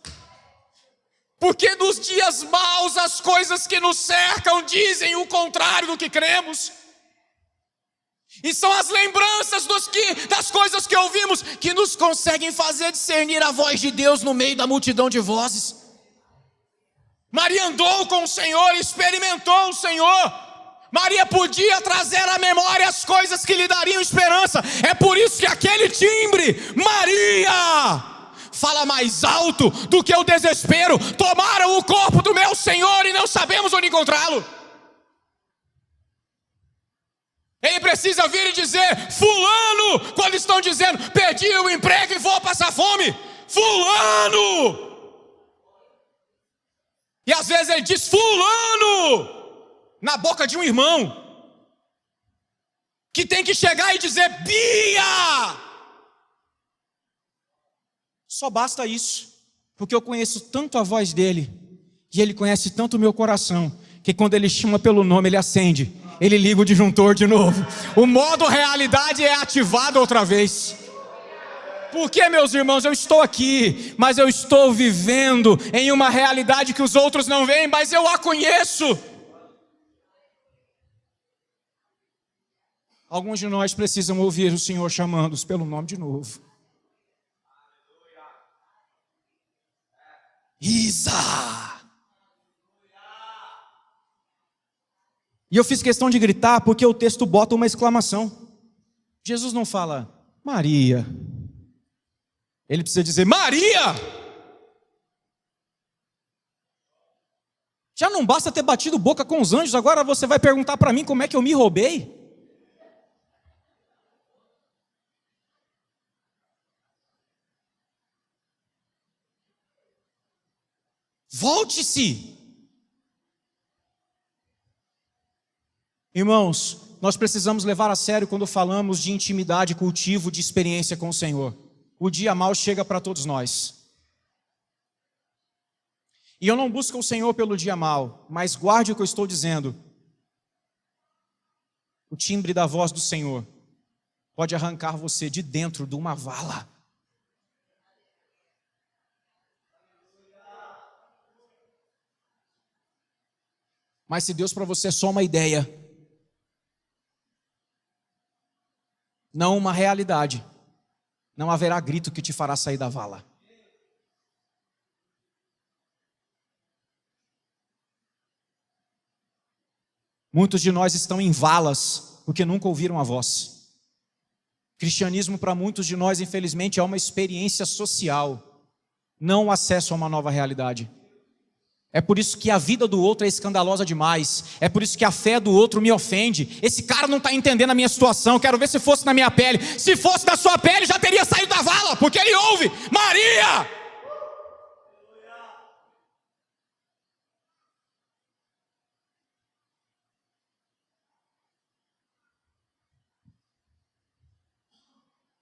Porque nos dias maus as coisas que nos cercam dizem o contrário do que cremos. E são as lembranças das coisas que ouvimos que nos conseguem fazer discernir a voz de Deus no meio da multidão de vozes. Maria andou com o Senhor, experimentou o Senhor. Maria podia trazer à memória as coisas que lhe dariam esperança. É por isso que aquele timbre, Maria, fala mais alto do que o desespero. Tomaram o corpo do meu Senhor e não sabemos onde encontrá-lo. Ele precisa vir e dizer: fulano, quando estão dizendo: perdi o emprego e vou passar fome. Fulano! E às vezes ele diz fulano na boca de um irmão, que tem que chegar e dizer: Bia! Só basta isso, porque eu conheço tanto a voz dele, e ele conhece tanto o meu coração, que quando ele chama pelo nome, ele acende, ele liga o disjuntor de novo, o modo realidade é ativado outra vez. Porque, meus irmãos, eu estou aqui, mas eu estou vivendo em uma realidade que os outros não veem, mas eu a conheço. Alguns de nós precisam ouvir o Senhor chamando-os pelo nome de novo. Isa! E eu fiz questão de gritar porque o texto bota uma exclamação. Jesus não fala Maria. Ele precisa dizer Maria! Já não basta ter batido boca com os anjos, agora você vai perguntar para mim como é que eu me roubei? Volte-se! Irmãos, nós precisamos levar a sério quando falamos de intimidade, cultivo, de experiência com o Senhor. O dia mau chega para todos nós. E eu não busco o Senhor pelo dia mau, mas guarde o que eu estou dizendo. O timbre da voz do Senhor pode arrancar você de dentro de uma vala. Mas se Deus para você é só uma ideia, não uma realidade, não haverá grito que te fará sair da vala. Muitos de nós estão em valas porque nunca ouviram a voz. Cristianismo para muitos de nós, infelizmente, é uma experiência social, não o acesso a uma nova realidade. É por isso que a vida do outro é escandalosa demais. É por isso que a fé do outro me ofende. Esse cara não está entendendo a minha situação. Quero ver se fosse na minha pele. Se fosse na sua pele, já teria saído da vala, porque ele ouve: Maria!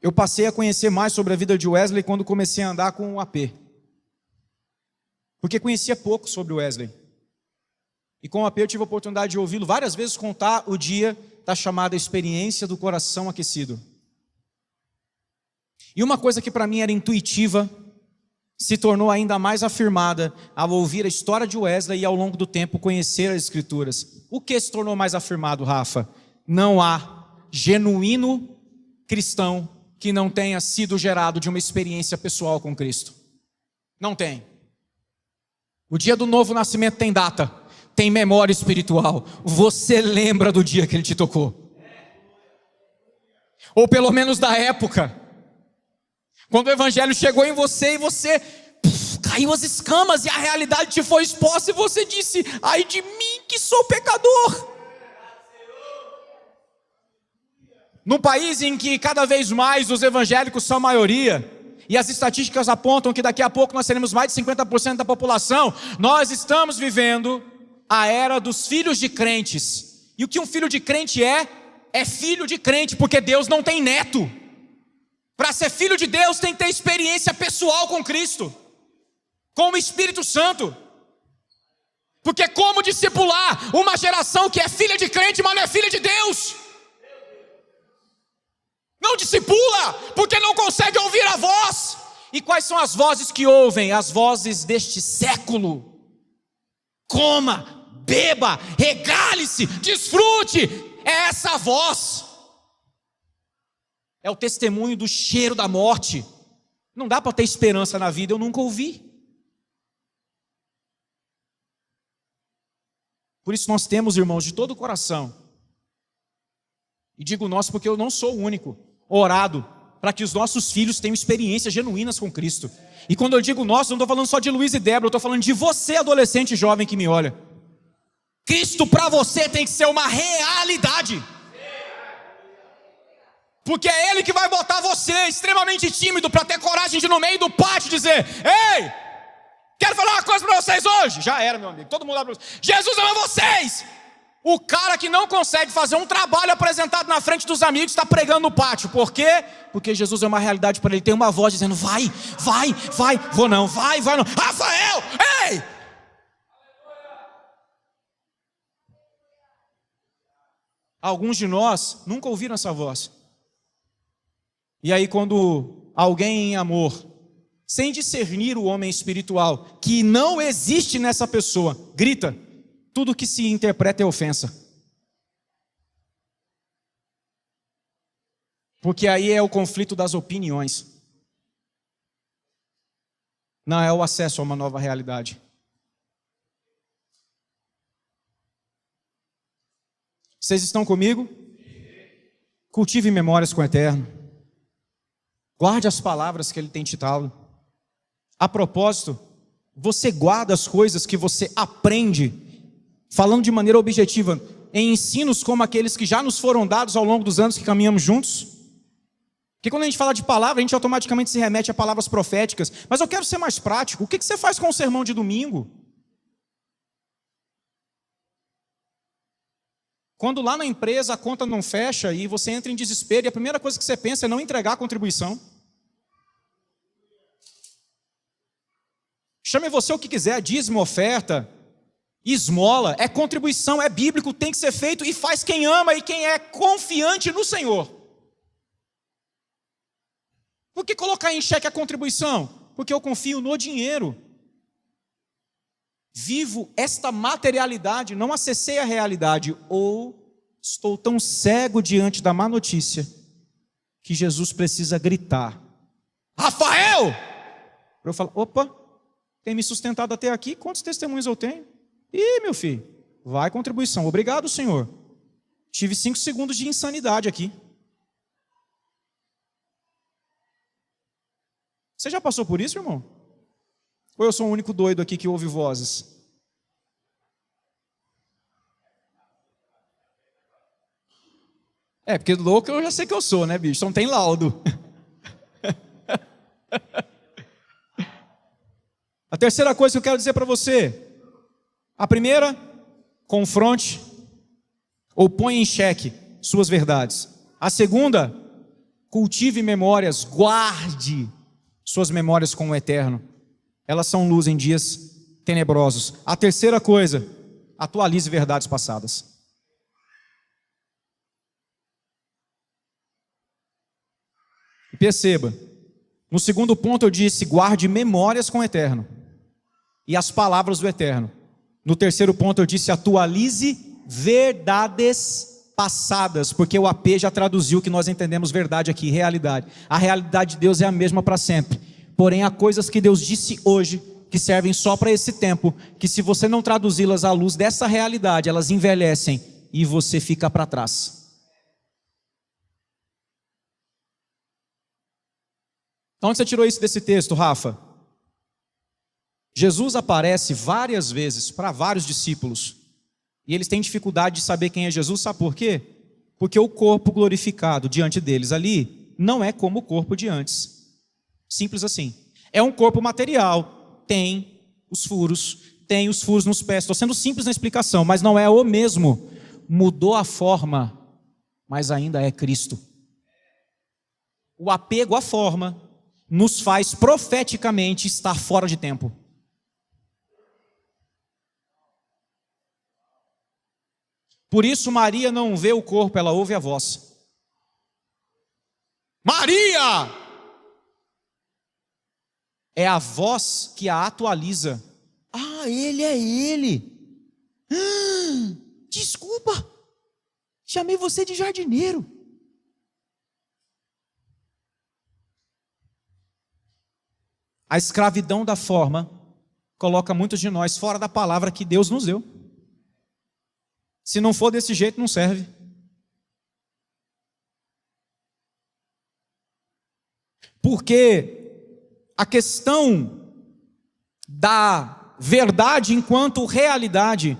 Eu passei a conhecer mais sobre a vida de Wesley quando comecei a andar com o AP. Porque conhecia pouco sobre o Wesley. E com o AP eu tive a oportunidade de ouvi-lo várias vezes contar o dia da chamada experiência do coração aquecido. E uma coisa que para mim era intuitiva, se tornou ainda mais afirmada ao ouvir a história de Wesley e ao longo do tempo conhecer as Escrituras. O que se tornou mais afirmado, Rafa? Não há genuíno cristão que não tenha sido gerado de uma experiência pessoal com Cristo. Não tem. O dia do novo nascimento tem data, tem memória espiritual. Você lembra do dia que ele te tocou? Ou pelo menos da época, quando o evangelho chegou em você e você caiu as escamas e a realidade te foi exposta e você disse: ai de mim que sou pecador. Num país em que cada vez mais os evangélicos são a maioria, e as estatísticas apontam que daqui a pouco nós teremos mais de 50% da população, nós estamos vivendo a era dos filhos de crentes. E o que um filho de crente é filho de crente, porque Deus não tem neto. Para ser filho de Deus tem que ter experiência pessoal com Cristo, com o Espírito Santo. Porque como discipular uma geração que é filha de crente, mas não é filha de Deus? Não discipula, porque não consegue ouvir a voz. E quais são as vozes que ouvem? As vozes deste século. Coma, beba, regale-se, desfrute. É essa voz. É o testemunho do cheiro da morte. Não dá para ter esperança na vida, eu nunca ouvi. Por isso nós temos, irmãos, de todo o coração, e digo nós porque eu não sou o único, orado para que os nossos filhos tenham experiências genuínas com Cristo. E quando eu digo nós, eu não estou falando só de Luiz e Débora, eu estou falando de você, adolescente e jovem que me olha. Cristo para você tem que ser uma realidade. Porque é Ele que vai botar você, extremamente tímido, para ter coragem de ir no meio do pátio dizer: ei, quero falar uma coisa para vocês hoje. Já era, meu amigo, todo mundo abre. Jesus ama vocês. O cara que não consegue fazer um trabalho apresentado na frente dos amigos está pregando no pátio. Por quê? Porque Jesus é uma realidade para ele. Tem uma voz dizendo: vai, vai, vai. Vou não, vai, vai não. Rafael, ei! Alguns de nós nunca ouviram essa voz. E aí quando alguém em amor, sem discernir o homem espiritual, que não existe nessa pessoa, grita, tudo que se interpreta é ofensa. Porque aí é o conflito das opiniões. Não é o acesso a uma nova realidade. Vocês estão comigo? Cultive memórias com o Eterno. Guarde as palavras que Ele tem te dado. A propósito, você guarda as coisas que você aprende, falando de maneira objetiva, em ensinos como aqueles que já nos foram dados ao longo dos anos que caminhamos juntos. Porque quando a gente fala de palavra, a gente automaticamente se remete a palavras proféticas. Mas eu quero ser mais prático. O que você faz com o sermão de domingo? Quando lá na empresa a conta não fecha e você entra em desespero e a primeira coisa que você pensa é não entregar a contribuição. Chame você o que quiser, dízimo, oferta, esmola, é contribuição, é bíblico, tem que ser feito e faz quem ama e quem é confiante no Senhor. Por que colocar em xeque a contribuição? Porque eu confio no dinheiro. Vivo esta materialidade, não acessei a realidade, ou estou tão cego diante da má notícia que Jesus precisa gritar: Rafael! Eu falo: opa, tem me sustentado até aqui, quantos testemunhos eu tenho? Ih, meu filho, vai contribuição, obrigado, Senhor. Tive 5 segundos de insanidade aqui. Você já passou por isso, irmão? Ou eu sou o único doido aqui que ouve vozes? É, porque louco eu já sei que eu sou, né, bicho? Não tem laudo. A terceira coisa que eu quero dizer para você. A primeira, confronte ou põe em xeque suas verdades. A segunda, cultive memórias, guarde suas memórias com o eterno. Elas são luz em dias tenebrosos. A terceira coisa, atualize verdades passadas. E perceba, no segundo ponto eu disse, guarde memórias com o eterno e as palavras do eterno. No terceiro ponto eu disse, atualize verdades passadas, porque o AP já traduziu que nós entendemos verdade aqui, realidade. A realidade de Deus é a mesma para sempre. Porém, há coisas que Deus disse hoje, que servem só para esse tempo, que se você não traduzi-las à luz dessa realidade, elas envelhecem e você fica para trás. Onde você tirou isso desse texto, Rafa? Jesus aparece várias vezes para vários discípulos, e eles têm dificuldade de saber quem é Jesus, sabe por quê? Porque o corpo glorificado diante deles ali, não é como o corpo de antes. Simples assim. É um corpo material, tem os furos nos pés. Estou sendo simples na explicação, mas não é o mesmo. Mudou a forma, mas ainda é Cristo. O apego à forma nos faz profeticamente estar fora de tempo. Por isso Maria não vê o corpo, ela ouve a voz. Maria! É a voz que a atualiza. Ah, ele é ele. Desculpa, chamei você de jardineiro. A escravidão da forma coloca muitos de nós fora da palavra que Deus nos deu. Se não for desse jeito, não serve. Porque a questão da verdade enquanto realidade,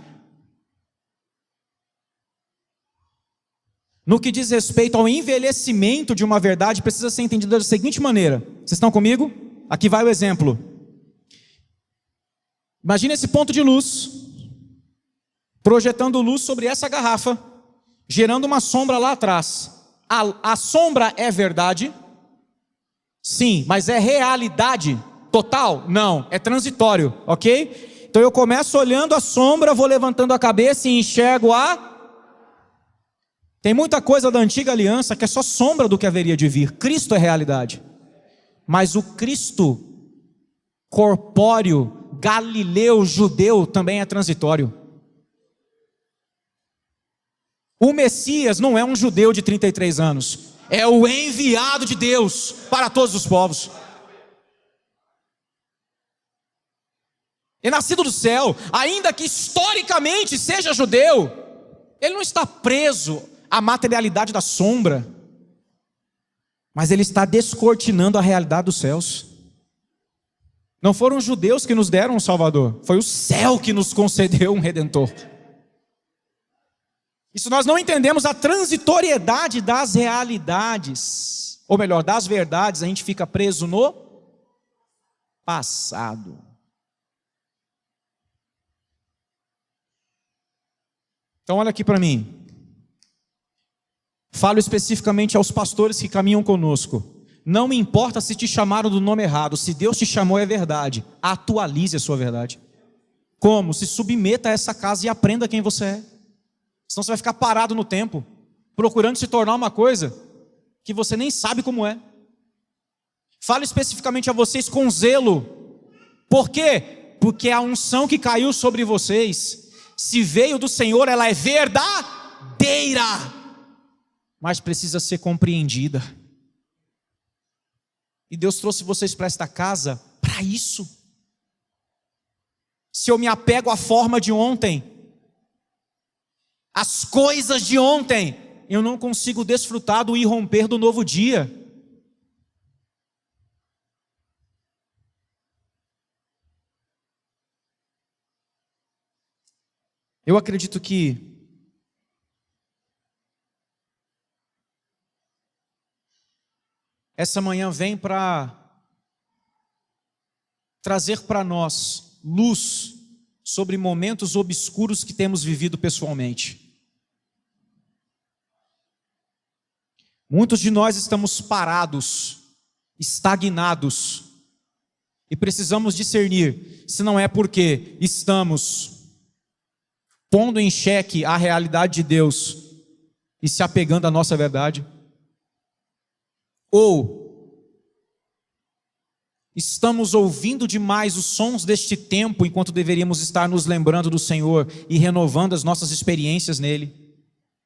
no que diz respeito ao envelhecimento de uma verdade, precisa ser entendida da seguinte maneira. Vocês estão comigo? Aqui vai o exemplo. Imagina esse ponto de luz, projetando luz sobre essa garrafa, gerando uma sombra lá atrás. A sombra é verdade? Sim, mas é realidade total? Não, é transitório, ok? Então eu começo olhando a sombra, vou levantando a cabeça e enxergo Tem muita coisa da antiga aliança que é só sombra do que haveria de vir. Cristo é realidade. Mas o Cristo corpóreo, galileu, judeu também é transitório. O Messias não é um judeu de 33 anos. É o enviado de Deus para todos os povos. É nascido do céu, ainda que historicamente seja judeu, ele não está preso à materialidade da sombra, mas ele está descortinando a realidade dos céus. Não foram os judeus que nos deram um Salvador, foi o céu que nos concedeu um Redentor. E se nós não entendemos a transitoriedade das realidades, ou melhor, das verdades, a gente fica preso no passado. Então olha aqui para mim. Falo especificamente aos pastores que caminham conosco. Não me importa se te chamaram do nome errado, se Deus te chamou é verdade. Atualize a sua verdade. Como? Se submeta a essa casa e aprenda quem você é. Senão você vai ficar parado no tempo, procurando se tornar uma coisa que você nem sabe como é. Falo especificamente a vocês com zelo. Por quê? Porque a unção que caiu sobre vocês, se veio do Senhor, ela é verdadeira, mas precisa ser compreendida. E Deus trouxe vocês para esta casa para isso. Se eu me apego à forma de ontem, às coisas de ontem, eu não consigo desfrutar do irromper do novo dia. Eu acredito que essa manhã vem para trazer para nós luz sobre momentos obscuros que temos vivido pessoalmente. Muitos de nós estamos parados, estagnados, e precisamos discernir se não é porque estamos pondo em xeque a realidade de Deus e se apegando à nossa verdade, ou estamos ouvindo demais os sons deste tempo enquanto deveríamos estar nos lembrando do Senhor e renovando as nossas experiências nele.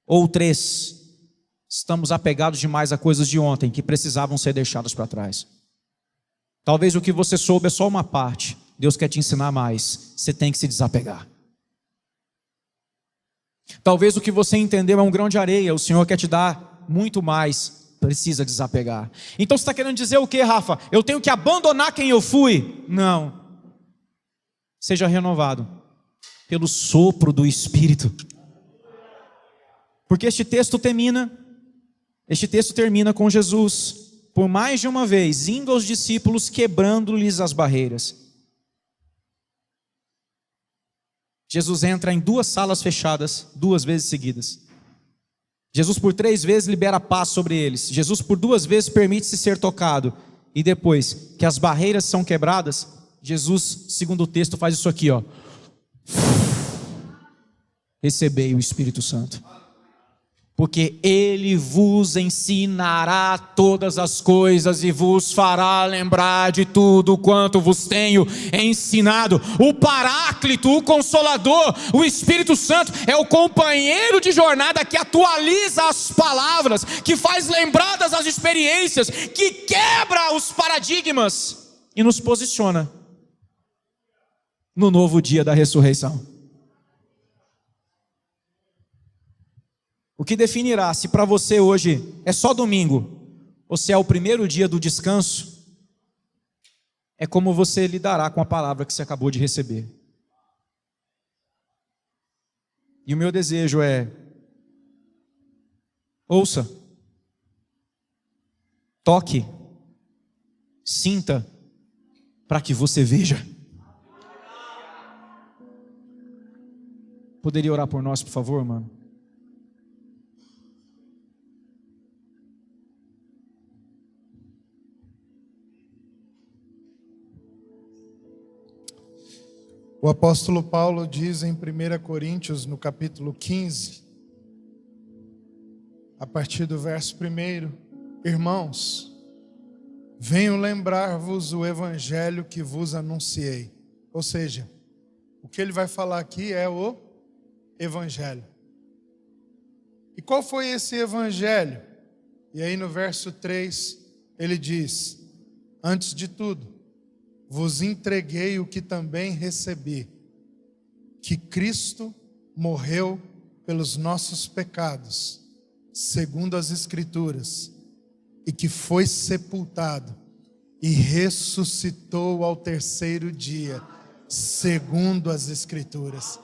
Ou 3, estamos apegados demais a coisas de ontem que precisavam ser deixadas para trás. Talvez o que você soube é só uma parte. Deus quer te ensinar mais. Você tem que se desapegar. Talvez o que você entendeu é um grão de areia. O Senhor quer te dar muito mais. Precisa desapegar. Então você está querendo dizer o que, Rafa? Eu tenho que abandonar quem eu fui? Não. Seja renovado pelo sopro do Espírito. Porque este texto termina com Jesus, por mais de uma vez, indo aos discípulos, quebrando-lhes as barreiras. Jesus entra em 2 salas fechadas, 2 vezes seguidas. Jesus por 3 vezes libera paz sobre eles. Jesus por 2 vezes permite-se ser tocado. E depois que as barreiras são quebradas, Jesus, segundo o texto, faz isso aqui, ó. Recebei o Espírito Santo. Porque Ele vos ensinará todas as coisas e vos fará lembrar de tudo quanto vos tenho ensinado. O Paráclito, o Consolador, o Espírito Santo é o companheiro de jornada que atualiza as palavras, que faz lembradas as experiências, que quebra os paradigmas e nos posiciona no novo dia da ressurreição. O que definirá se para você hoje é só domingo ou se é o primeiro dia do descanso é como você lidará com a palavra que você acabou de receber. E o meu desejo é: ouça, toque, sinta, para que você veja. Poderia orar por nós, por favor, mano? O apóstolo Paulo diz em 1 Coríntios, no capítulo 15, a partir do verso 1: Irmãos, venho lembrar-vos o evangelho que vos anunciei. Ou seja, o que ele vai falar aqui é o evangelho. E qual foi esse evangelho? E aí no verso 3 ele diz: antes de tudo, vos entreguei o que também recebi, que Cristo morreu pelos nossos pecados, segundo as Escrituras, e que foi sepultado e ressuscitou ao 3º dia, segundo as Escrituras.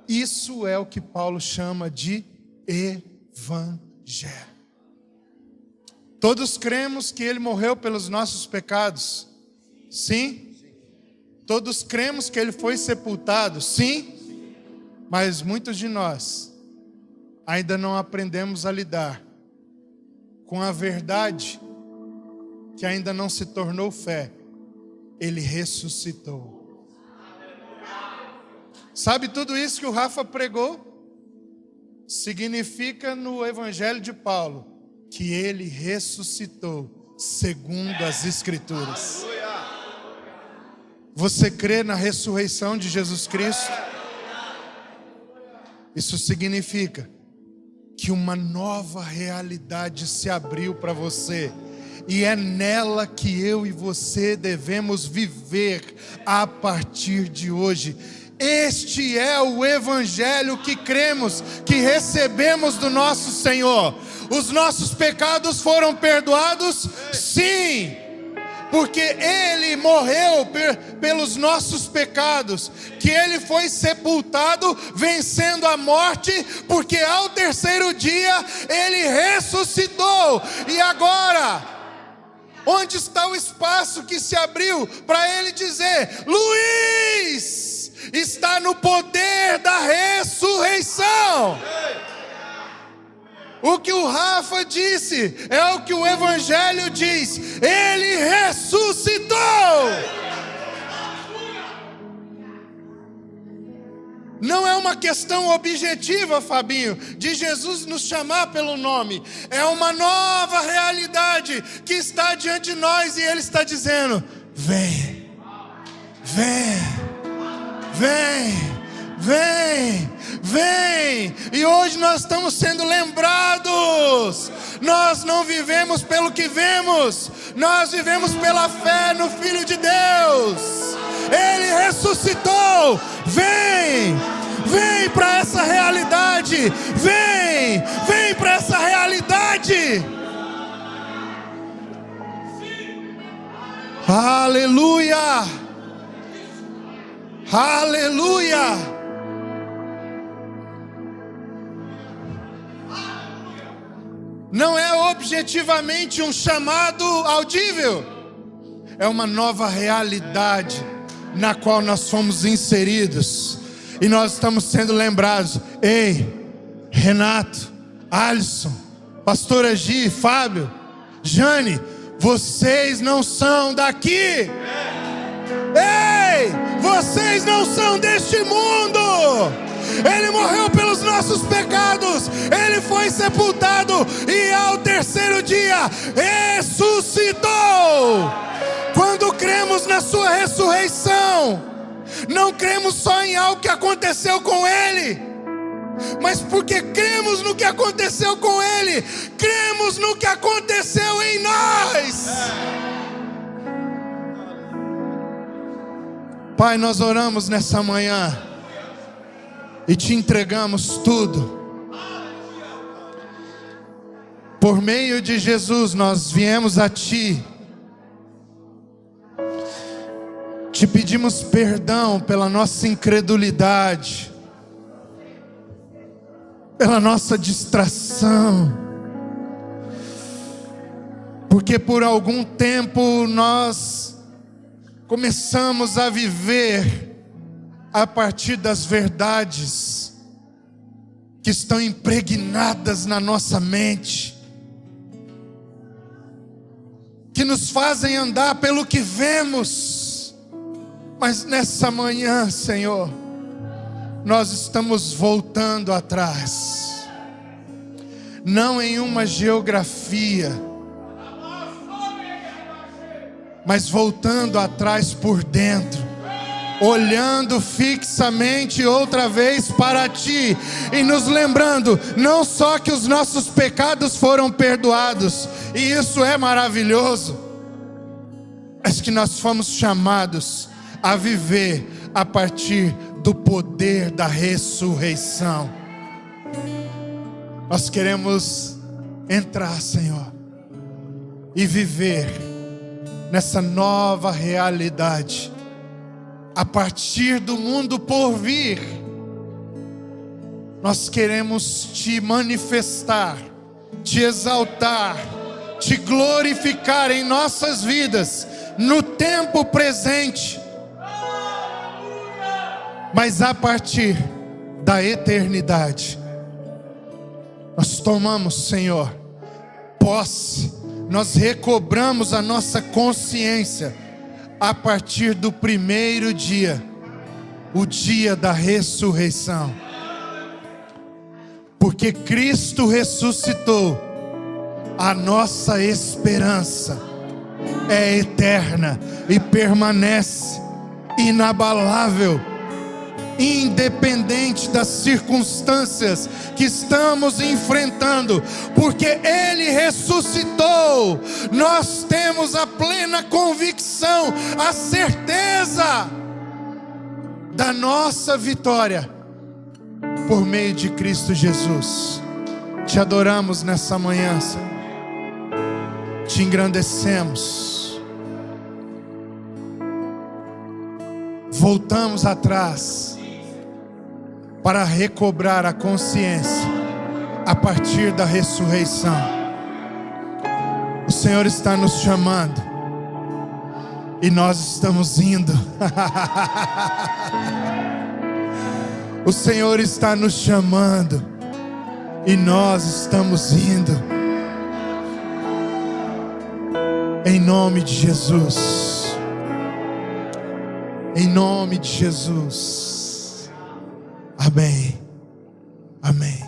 Isso é o que Paulo chama de evangelho. Todos cremos que ele morreu pelos nossos pecados. Sim. Todos cremos que ele foi sepultado. Sim. Mas muitos de nós ainda não aprendemos a lidar com a verdade que ainda não se tornou fé, Ele ressuscitou. Sabe tudo isso que o Rafa pregou? Significa no Evangelho de Paulo que Ele ressuscitou segundo as Escrituras. Você crê na ressurreição de Jesus Cristo? Isso significa que uma nova realidade se abriu para você. E é nela que eu e você devemos viver a partir de hoje. Este é o Evangelho que cremos, que recebemos do nosso Senhor. Os nossos pecados foram perdoados? Sim! Porque Ele morreu pelos nossos pecados, que Ele foi sepultado, vencendo a morte, porque ao terceiro dia Ele ressuscitou. E agora, onde está o espaço que se abriu para Ele dizer: Luiz está no poder da ressurreição? O que o Rafa disse é o que o Evangelho diz: Ele ressuscitou. Não é uma questão objetiva, Fabinho, de Jesus nos chamar pelo nome. É uma nova realidade que está diante de nós e Ele está dizendo: vem, vem, vem. Vem, vem. E hoje nós estamos sendo lembrados. Nós não vivemos pelo que vemos, nós vivemos pela fé no Filho de Deus. Ele ressuscitou. Vem, vem para essa realidade. Vem, vem para essa realidade. Aleluia, aleluia. Não é objetivamente um chamado audível, é uma nova realidade na qual nós fomos inseridos. E nós estamos sendo lembrados: ei, Renato, Alisson, pastora Gi, Fábio, Jane, vocês não são daqui. Ei, vocês não são deste mundo. Ele morreu pelos nossos pecados, Ele foi sepultado e ao terceiro dia ressuscitou. Quando cremos na sua ressurreição, não cremos só em algo que aconteceu com Ele, mas porque cremos no que aconteceu com Ele, cremos no que aconteceu em nós. Pai, nós oramos nessa manhã e te entregamos tudo. Por meio de Jesus nós viemos a Ti. Te pedimos perdão pela nossa incredulidade, pela nossa distração, porque por algum tempo nós começamos a viver a partir das verdades que estão impregnadas na nossa mente, que nos fazem andar pelo que vemos. Mas nessa manhã, Senhor, nós estamos voltando atrás, não em uma geografia, mas voltando atrás por dentro, olhando fixamente outra vez para Ti e nos lembrando não só que os nossos pecados foram perdoados, e isso é maravilhoso, mas que nós fomos chamados a viver a partir do poder da ressurreição. Nós queremos entrar, Senhor, e viver nessa nova realidade a partir do mundo por vir. Nós queremos Te manifestar, Te exaltar, Te glorificar em nossas vidas, no tempo presente, mas a partir da eternidade. Nós tomamos, Senhor, posse, nós recobramos a nossa consciência a partir do primeiro dia, o dia da ressurreição. Porque Cristo ressuscitou, a nossa esperança é eterna e permanece inabalável, independente das circunstâncias que estamos enfrentando, porque Ele ressuscitou. Nós temos a plena convicção, a certeza da nossa vitória por meio de Cristo Jesus. Te adoramos nessa manhã, Senhor. Te engrandecemos. Voltamos atrás para recobrar a consciência a partir da ressurreição. O Senhor está nos chamando e nós estamos indo. O Senhor está nos chamando e nós estamos indo. Em nome de Jesus. Em nome de Jesus. Amém. Amém.